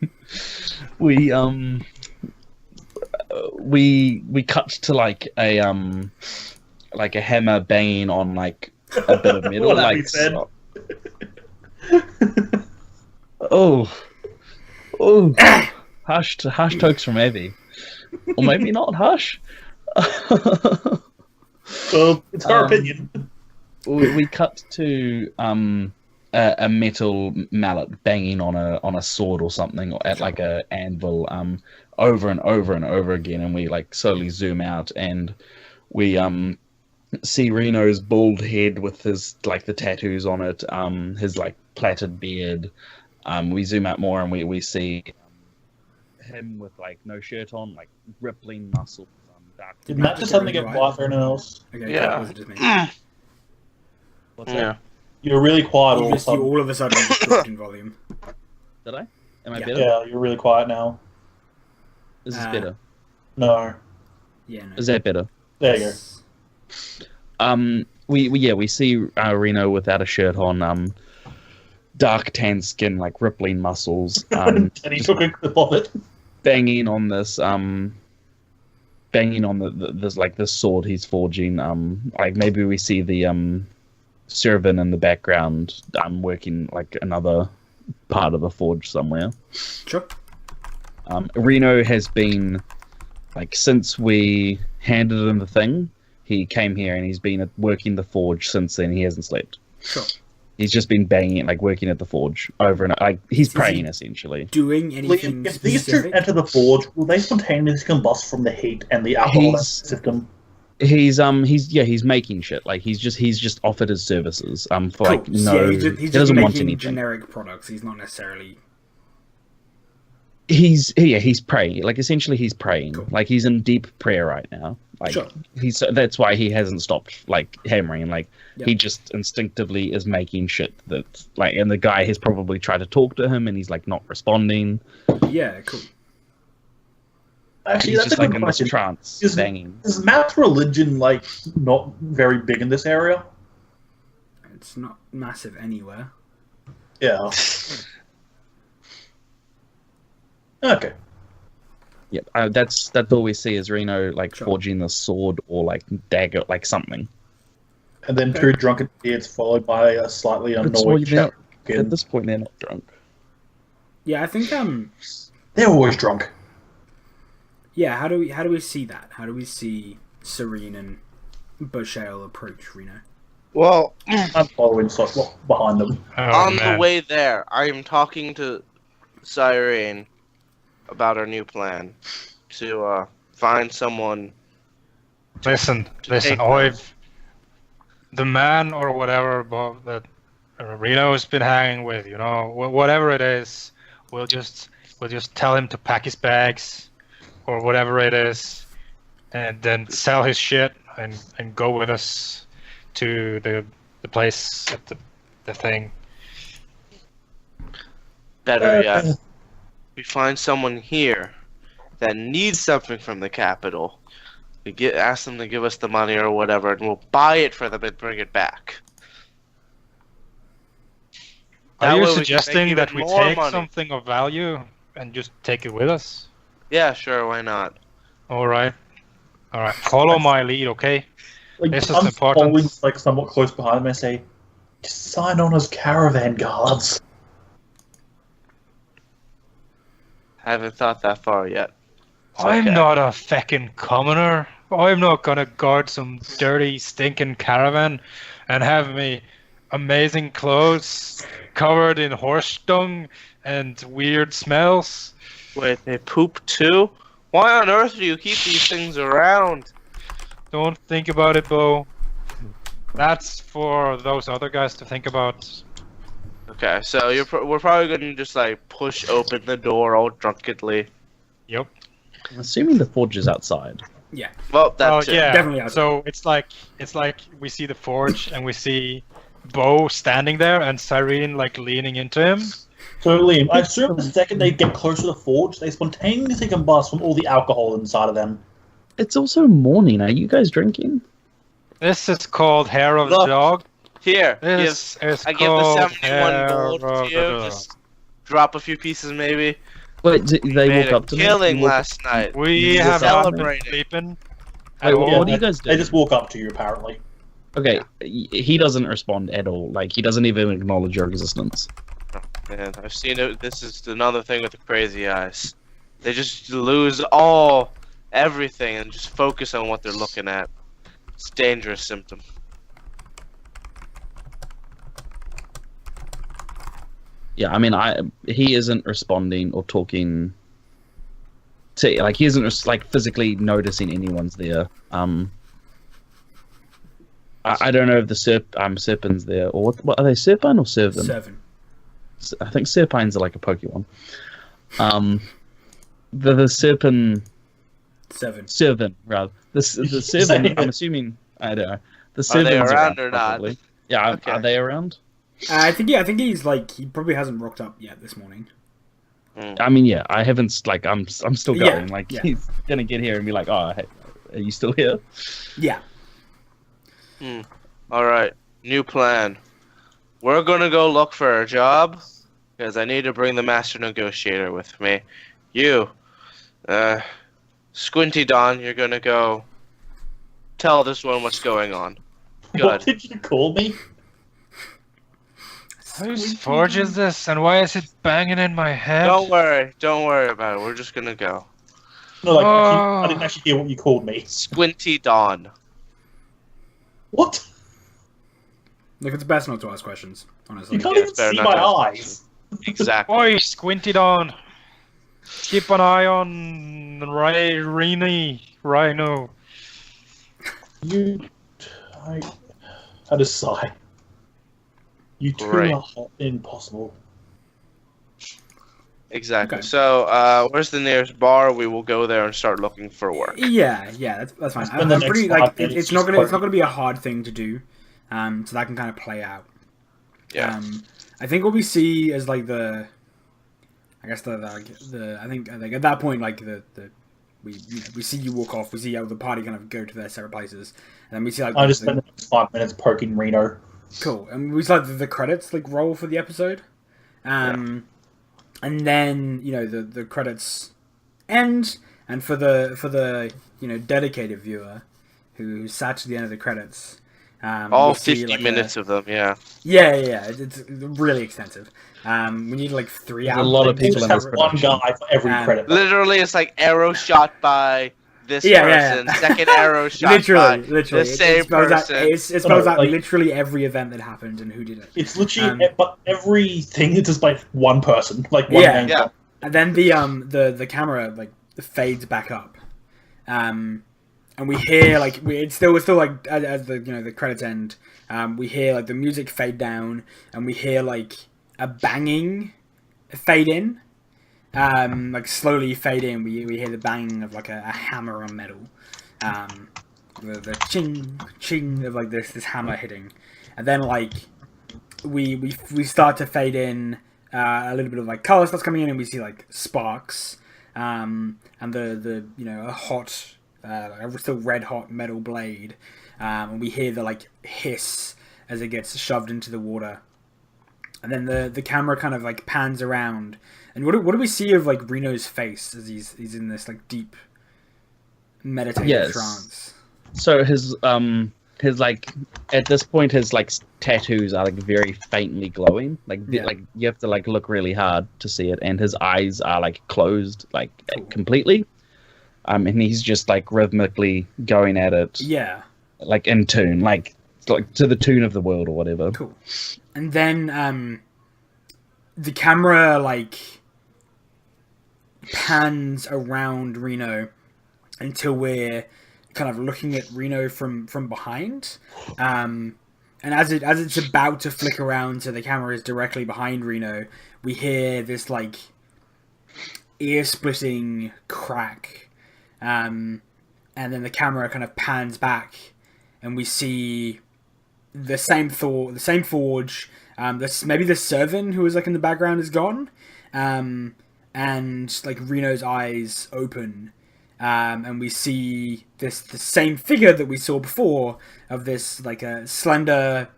cut to like a hammer banging on like a bit of metal, What have like we said? oh, hush tokes from Abby, or maybe not hush. Well, it's her Um, opinion. we cut to a metal mallet banging on a sword or something, or at like a anvil, over and over and over again, and we like slowly zoom out and we see Reno's bald head with his like the tattoos on it, his like plaited beard. We zoom out more and we see him with like no shirt on, like rippling muscles. Dark. Did Matt just suddenly get quiet for anyone else? Okay, Yeah. was it just me? What's Yeah. that? You were really quiet all You of a just you sudden. all of a sudden just dropped in volume. Did I? Am I Yeah. better? Yeah, you're really quiet now. Is this Uh, better? No. Yeah, no. Is that better? There you go. We see Reno without a shirt on, dark tan skin, like rippling muscles, And he took a clip of it. banging on this, banging on this sword he's forging. Like maybe we see the servant in the background, working like another part of the forge somewhere. Sure. Reno has been like since we handed him the thing. He came here and he's been working the forge since then. He hasn't slept. Sure. He's just been banging, like working at the forge over and like he's Is he- praying essentially. Doing anything If these two specific? enter the forge, will they spontaneously combust from the heat and the alcohol in the He's- system? He's making shit. Like he's just offered his services. For like Cool. no, Yeah, he's he just doesn't want making anything. generic products. He's not necessarily. He's praying. Like essentially he's praying. Cool. Like he's in deep prayer right now. Like Sure. that's why he hasn't stopped like hammering. Like Yep. he just instinctively is making shit that like, and the guy has probably tried to talk to him and he's like not responding. Yeah, cool. Actually, He's that's just a like good in this question. trance, Is- banging. Is Matt's religion like not very big in this area? It's not massive anywhere. Yeah. Okay. Yep, that's all we see is Reno like Sure. forging the sword or like dagger, like something. And then two drunken kids followed by a slightly That's all annoyed you know. kid. At this point, they're not drunk. Yeah, I think They're always drunk. yeah. How do we see that? How do we see Serene and Boshale approach Reno? Well, I'm following so behind them. Oh, on man. the way there, I am talking to Cyrene about our new plan to find someone Listen, take I've the man or whatever that Reno's been hanging with, you know, whatever it is, we'll just tell him to pack his bags or whatever it is, and then sell his shit and go with us to the place at the thing. Better yet, we find someone here that needs something from the capital. We ask them to give us the money or whatever, and we'll buy it for them and bring it back. That Are you way we can suggesting make that even we more take money. something of value and just take it with us? Yeah, sure, why not? All right. Follow my lead, okay? Like, This is I'm important. following like somewhat close behind them and say, "Just sign on as caravan guards." Haven't thought that far yet. It's I'm okay. not a feckin' commoner. I'm not gonna guard some dirty, stinking caravan and have me amazing clothes covered in horse dung and weird smells. Wait, they poop too? Why on earth do you keep these things around? Don't think about it, Bo. That's for those other guys to think about. Okay, so we're probably gonna just like push open the door all drunkenly. Yep. I'm assuming the forge is outside. Well, that's Oh yeah. Definitely outside. So it's like we see the forge and we see Bo standing there and Cyrene like leaning into him. So, Liam, I assume the second they get closer to the forge, they spontaneously combust from all the alcohol inside of them. It's also morning. Are you guys drinking? This is called Hair of the Look. Dog. Here. This is I give the called 71 Hair gold of to you. the Dog. Just drop a few pieces, maybe. Wait, they Made walk a up to me. killing You walk- last night. We Just have not been celebrating. sleeping. Wait, at what all. do you guys do? They just walk up to you, apparently. Okay, he doesn't respond at all. Like, he doesn't even acknowledge your existence. Man, I've seen it. This is another thing with the crazy eyes. They just lose everything, and just focus on what they're looking at. It's a dangerous symptom. Yeah, I mean, he isn't responding or talking to, like, he isn't like physically noticing anyone's there. I don't know if the Serpin's there, or what are they, Serpine or Servin? 7. I think Serpines are like a Pokemon. The Serpin 7. Servin rather the Servin. I'm assuming I don't know. The Are they Servins around or not? probably. Yeah, Okay. are they around? I think he's like, he probably hasn't rocked up yet this morning. I mean, yeah, I haven't like I'm still Yeah, going. Like yeah. he's gonna get here and be like, oh, hey, are you still here? Yeah. Alright, new plan. We're gonna go look for a job, because I need to bring the Master Negotiator with me. You, Squinty Don, you're gonna go tell this one what's going on. What Good. did you call me? Whose forge is this, and why is it banging in my head? Don't worry about it. We're just gonna go. No, like, Oh. I didn't actually hear what you called me. Squinty Don. What? Look, it's best not to ask questions, honestly. You can't Yeah, even it's better see not my to ask eyes. Exactly. Oi, Squinted on. Keep an eye on Rhino. I had a sigh. You two Great. are impossible. Exactly. Okay. So, where's the nearest bar? We will go there and start looking for work. Yeah, that's fine. Spend the I'm next pretty 5 like minutes it's not just gonna be a hard thing to do, so that can kind of play out. Yeah. I think what we see is like I think at that point like we see you walk off, we see how the party kind of go to their separate places, and then we see like I just spent the next 5 minutes poking Reno. cool, and we see like the credits like roll for the episode, and then the credits end, and for the dedicated viewer who sat to the end of the credits. All we see, 50 like, minutes of them, yeah. Yeah. It's really extensive. We need like 3 There's hours. a lot of You people just in have this one production. guy for every credit. Literally, it's like arrow shot by this Yeah. person, second arrow shot literally, by the same it spells out, person. it spells out like- literally every event that happened and who did it. It's literally, Um, but everything is just by one person, like one Yeah. name. Yeah. And then the camera like fades back up, and and we hear like it's still like as the the credits end, we hear like the music fade down, and we hear like a banging fade in, like slowly fade in. We hear the banging of like a hammer on metal, the ching ching of like this hammer hitting, and then like we start to fade in. A little bit of like color starts coming in, and we see like sparks, and the a hot, still red hot metal blade, and we hear the like hiss as it gets shoved into the water, and then the camera kind of like pans around, and what do we see of like Reno's face as he's in this like deep meditative trance? So his like at this point his like tattoos are like very faintly glowing, like like you have to like look really hard to see it, and his eyes are like closed like completely, and he's just like rhythmically going at it, like in tune, like to the tune of the world or whatever. Cool. And then the camera like pans around Reno until we're kind of looking at Reno from behind, and as it's about to flick around so the camera is directly behind Reno, we hear this like ear-splitting crack, and then the camera kind of pans back, and we see the same forge. Maybe the servant who was like in the background is gone, and like Reno's eyes open. And we see the same figure that we saw before of this like a slender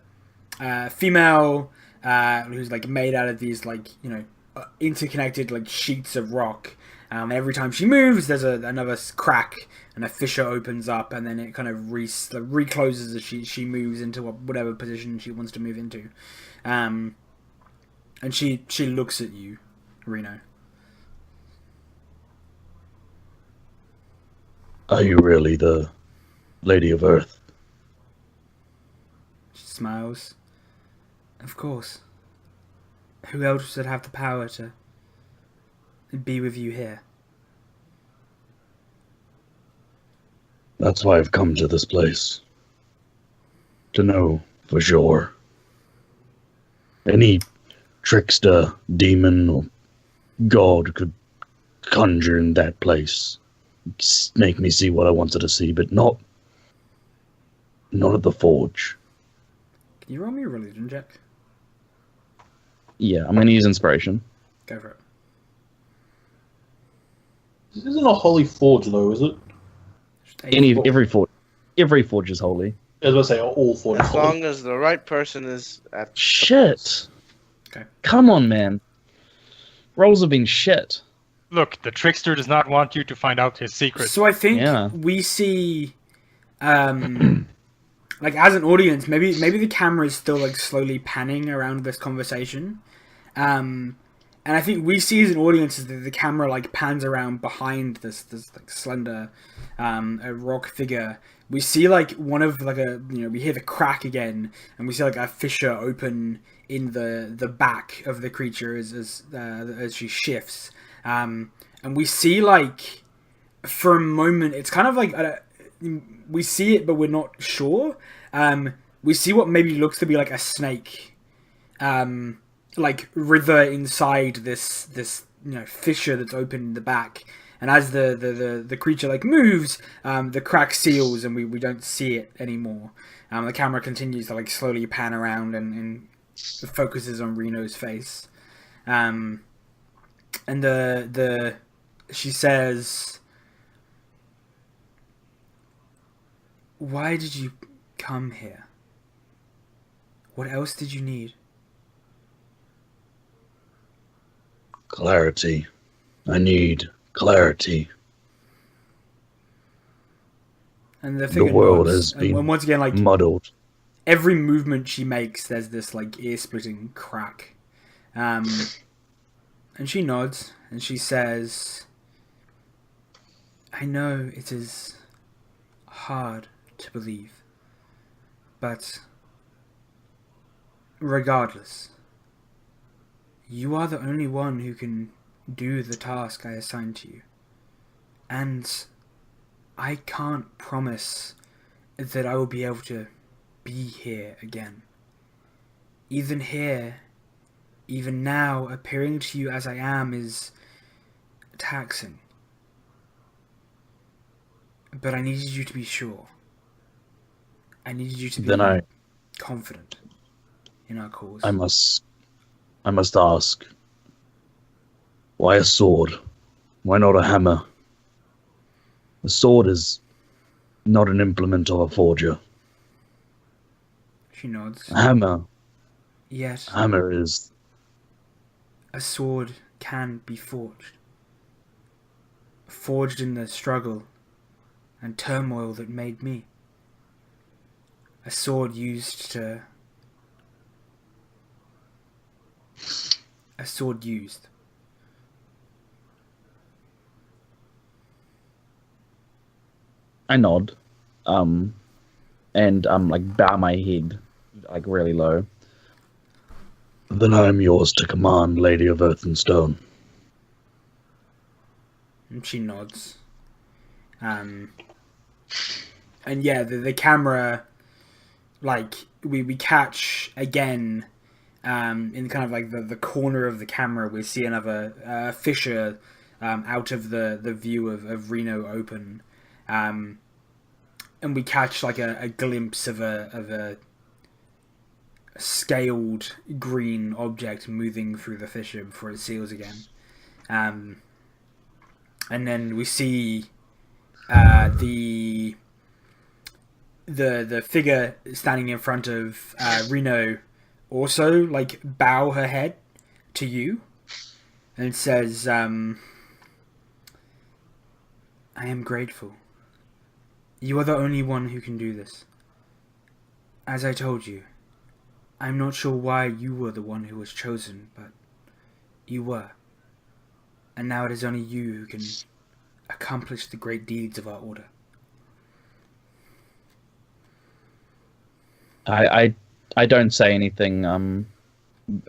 female who's like made out of these like interconnected like sheets of rock. Every time she moves, there's another crack and a fissure opens up, and then it kind of recloses as she moves into whatever position she wants to move into. And she looks at you, Reno. Are you really the Lady of Earth? She smiles. Of course. Who else would have the power to be with you here? That's why I've come to this place. To know for sure. Any trickster, demon, or god could conjure in that place. Make me see what I wanted to see, but not at the forge. Can you roll me a religion check? Yeah, I'm gonna use inspiration. Go for it. This isn't a holy forge, though, is it? Every forge is holy. I was going to say, all forges As holy. long as the right person is at the Shit. Okay. Come on, man. Rolls have been shit. Look, the trickster does not want you to find out his secret. So I think we see, like as an audience, maybe the camera is still like slowly panning around this conversation, and I think we see as an audience that the camera like pans around behind this like slender, a rock figure. We see like one of like we hear the crack again, and we see like a fissure open in the back of the creature as she shifts. And we see like for a moment it's kind of like we see it but we're not sure. We see what maybe looks to be like a snake like writher inside this fissure that's open in the back, and as the creature like moves, the crack seals and we don't see it anymore. The camera continues to like slowly pan around and focuses on Reno's face. And she says, "Why did you come here? What else did you need?" Clarity. I need clarity. And The world has been and once again, like muddled. every movement she makes, there's this like ear-splitting crack. And she nods and she says, "I know it is hard to believe, but regardless, you are the only one who can do the task I assigned to you. And I can't promise that I will be able to be here again. Even here, even now, appearing to you as I am is taxing. But I needed you to be sure. I needed you to be Then I confident in our cause. I must ask, why a sword? Why not a hammer? A sword is not an implement of a forger. She nods. A hammer Yet, is... a sword can be forged. Forged in the struggle and turmoil that made me. A sword used. I nod, and like bow my head, like really low. Then I am yours to command, Lady of Earth and Stone. And she nods. And yeah, the camera, like, we catch again, in kind of like the corner of the camera, we see another fissure out of the view of Reno open. And we catch like a glimpse of a scaled green object moving through the fissure before it seals again. And then we see the figure standing in front of Reno also like bow her head to you and says, I am grateful. You are the only one who can do this. As I told you, I'm not sure why you were the one who was chosen, but you were. And now it is only you who can accomplish the great deeds of our order. I don't say anything.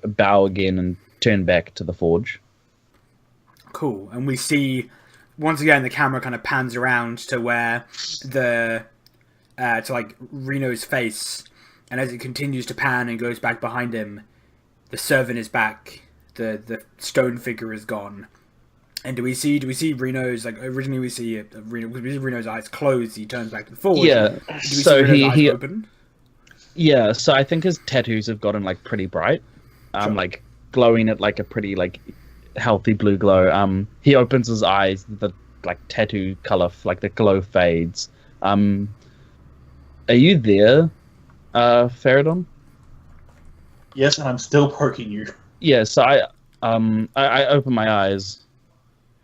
Bow again and turn back to the forge. Cool. And we see, once again, the camera kind of pans around to where to like Reno's face, and as it continues to pan and goes back behind him, the servant is back. The stone figure is gone. And do we see Reno's, like, originally we see Reno's eyes closed, he turns back to the forge. Yeah, Do we so see Reno's he eyes open? Yeah, so I think his tattoos have gotten like pretty bright, Sure. like glowing at like a pretty like healthy blue glow. He opens his eyes, the like tattoo color, like the glow fades. Are you there, Faradon? Yes, and I'm still poking you. Yeah, so I open my eyes.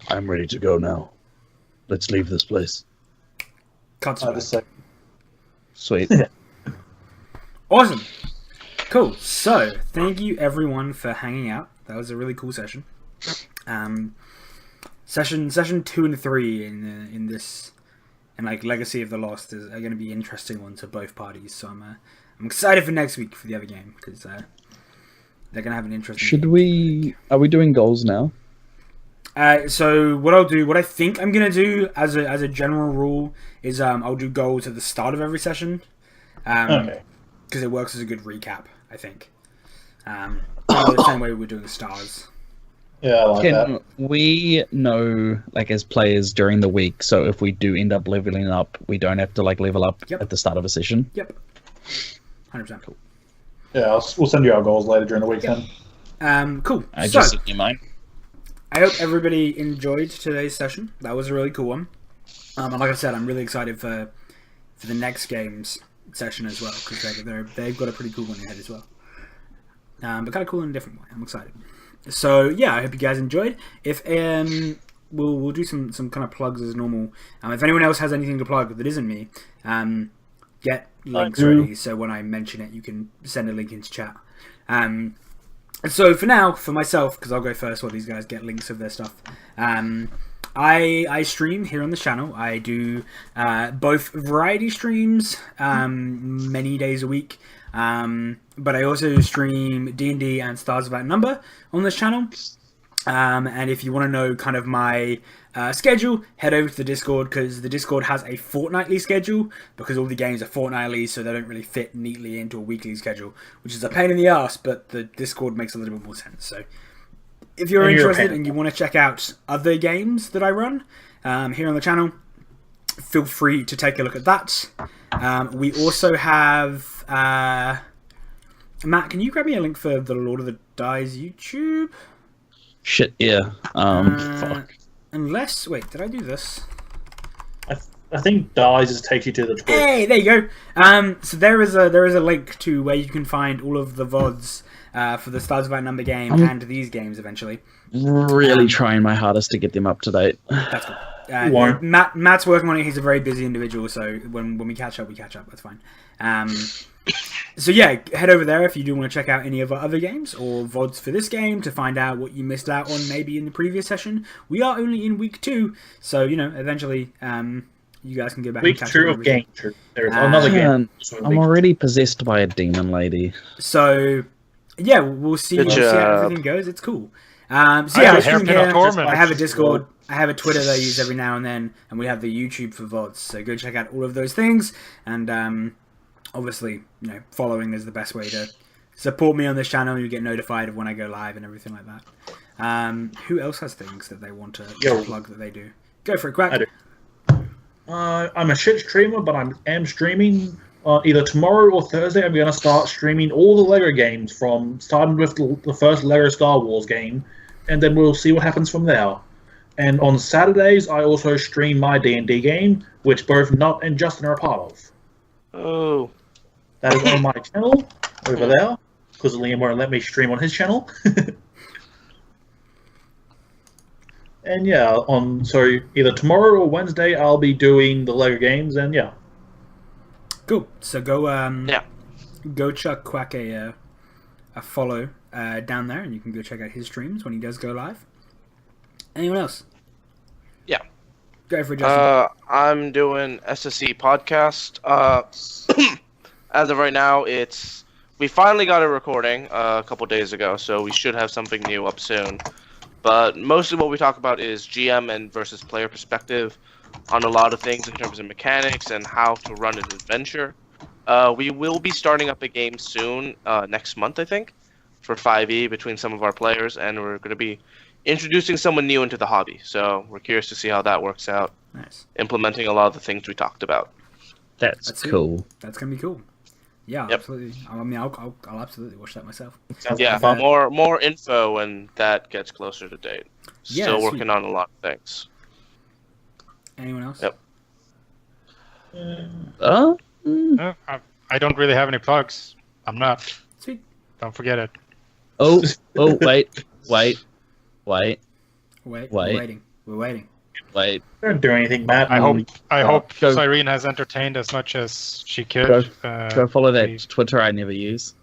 I'm ready to go now. Let's leave this place. Cuts I back. just say, Sweet. Awesome. Cool. So, thank you everyone for hanging out. That was a really cool session. Session 2 and 3 in this, and like Legacy of the Lost are going to be interesting ones for both parties. So I'm excited for next week for the other game because they're going to have an interesting. Are we doing goals now? So what I think I'm gonna do as a general rule is I'll do goals at the start of every session. okay. Because it works as a good recap, I think. The same way we're doing the stars. Yeah, I like that. Can we know, like, as players during the week, so if we do end up leveling up, we don't have to like level up Yep. at the start of a session? Yep. 100% cool. Yeah, we'll send you our goals later during the weekend. Cool. I So, just sent you mine. I hope everybody enjoyed today's session. That was a really cool one. And like I said, I'm really excited for the next game's session as well, because they've got a pretty cool one ahead as well. But kind of cool in a different way. I'm excited. So yeah, I hope you guys enjoyed. If we'll do some kind of plugs as normal. If anyone else has anything to plug that isn't me, get links ready so when I mention it, you can send a link into chat. So for now, for myself, because I'll go first while these guys get links of their stuff. I stream here on the channel. I do both variety streams many days a week, but I also stream D&D and Stars Without Number on this channel. And if you want to know kind of my schedule, head over to the Discord, because the Discord has a fortnightly schedule, because all the games are fortnightly, so they don't really fit neatly into a weekly schedule, which is a pain in the ass, but the Discord makes a little bit more sense. So if you're interested and you want to check out other games that I run here on the channel, feel free to take a look at that. We also have... Matt, can you grab me a link for the Lord of the Dies YouTube? Shit, yeah. Fuck. Unless... Wait, did I do this? I think Dies just takes you to the Twitch. Hey, there you go. So there is a link to where you can find all of the VODs for the Stars of Outnumber game and these games eventually. Really trying my hardest to get them up to date. That's cool. Matt's working on it. He's a very busy individual, so when we catch up, we catch up. That's fine. So yeah, head over there if you do want to check out any of our other games or VODs for this game to find out what you missed out on maybe in the previous session. We are only in week 2, so eventually you guys can go back week and catch 2 up. of game. There's another game. I'm already possessed by a demon lady. So yeah, we'll see how everything goes. It's cool. So yeah, I stream here. I have a Discord. I have a Twitter that I use every now and then, and we have the YouTube for VODs. So go check out all of those things, and obviously, following is the best way to support me on this channel. You get notified of when I go live and everything like that. Who else has things that they want to plug that they do? Go for it, Quack. I do. I'm a shit streamer, but I am streaming either tomorrow or Thursday. I'm going to start streaming all the LEGO games starting with the first LEGO Star Wars game, and then we'll see what happens from there. And on Saturdays, I also stream my D&D game, which both Nut and Justin are a part of. Oh. That is on my channel over there, because Liam won't let me stream on his channel. And yeah, so either tomorrow or Wednesday, I'll be doing the LEGO games, and yeah. Cool. So go chuck Quack a follow down there, and you can go check out his streams when he does go live. Anyone else? Yeah. Go for it, Justin. I'm doing SSE podcast. As of right now, we finally got a recording a couple days ago, so we should have something new up soon. But mostly what we talk about is GM and versus player perspective on a lot of things in terms of mechanics and how to run an adventure. We will be starting up a game soon, next month, I think, for 5e between some of our players, and we're going to be introducing someone new into the hobby. So we're curious to see how that works out. Nice. Implementing a lot of the things we talked about. That's cool. That's going to be cool. Yeah, Yep. absolutely. I mean, I'll absolutely watch that myself. Yeah, more info when that gets closer to date. Yeah, Still sweet. working on a lot of things. Anyone else? Yep. No, I don't really have any plugs. I'm not. Sweet. Don't forget it. Oh, wait. We're waiting. Don't do anything, Matt. I hope Go. Cyrene has entertained as much as she could. Go follow that please. Twitter I never use.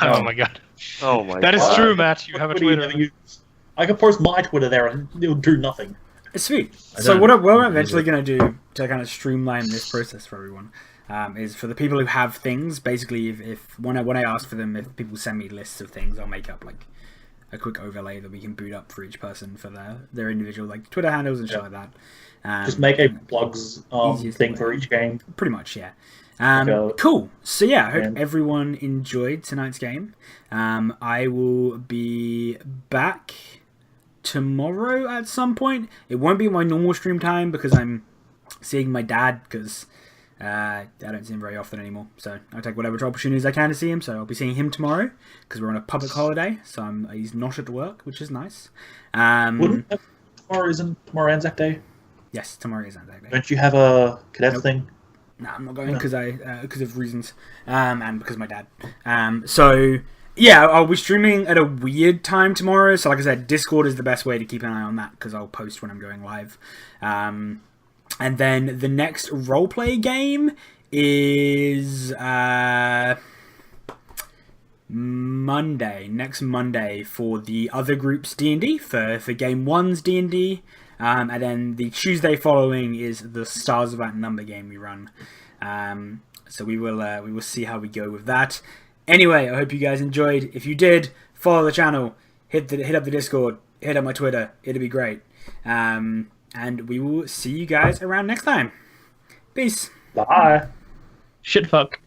Oh my god. Oh my That is god. true, Matt. You have a Twitter. I can post my Twitter there and it'll do nothing. It's sweet. I So don't what I'm use eventually it. going to do to kind of streamline this process for everyone is for the people who have things. Basically, if when I ask for them, if people send me lists of things, I'll make up like a quick overlay that we can boot up for each person for their individual like Twitter handles and shit like that. Just make a plugs Easiest thing way. for each game. Pretty much, yeah. Okay. Cool. So yeah, I hope And- everyone enjoyed tonight's game. I will be back tomorrow at some point. It won't be my normal stream time because I'm seeing my dad because I don't see him very often anymore. So I'll take whatever opportunities I can to see him. So I'll be seeing him tomorrow because we're on a public holiday. So he's not at work, which is nice. Wouldn't tomorrow Anzac Day? Yes, tomorrow is Anzac Day. Don't you have a cadet Nope. thing? No, I'm not going because of reasons, and because of my dad. So yeah, I'll be streaming at a weird time tomorrow. So like I said, Discord is the best way to keep an eye on that because I'll post when I'm going live. And then the next roleplay game is next Monday for the other group's D&D for game 1's D&D. And then the Tuesday following is the Stars of Outnumber game we run. So we will see how we go with that. Anyway, I hope you guys enjoyed. If you did, follow the channel. hit up the Discord, hit up my Twitter. It'll be great. And we will see you guys around next time. Peace. Bye. Shit fuck.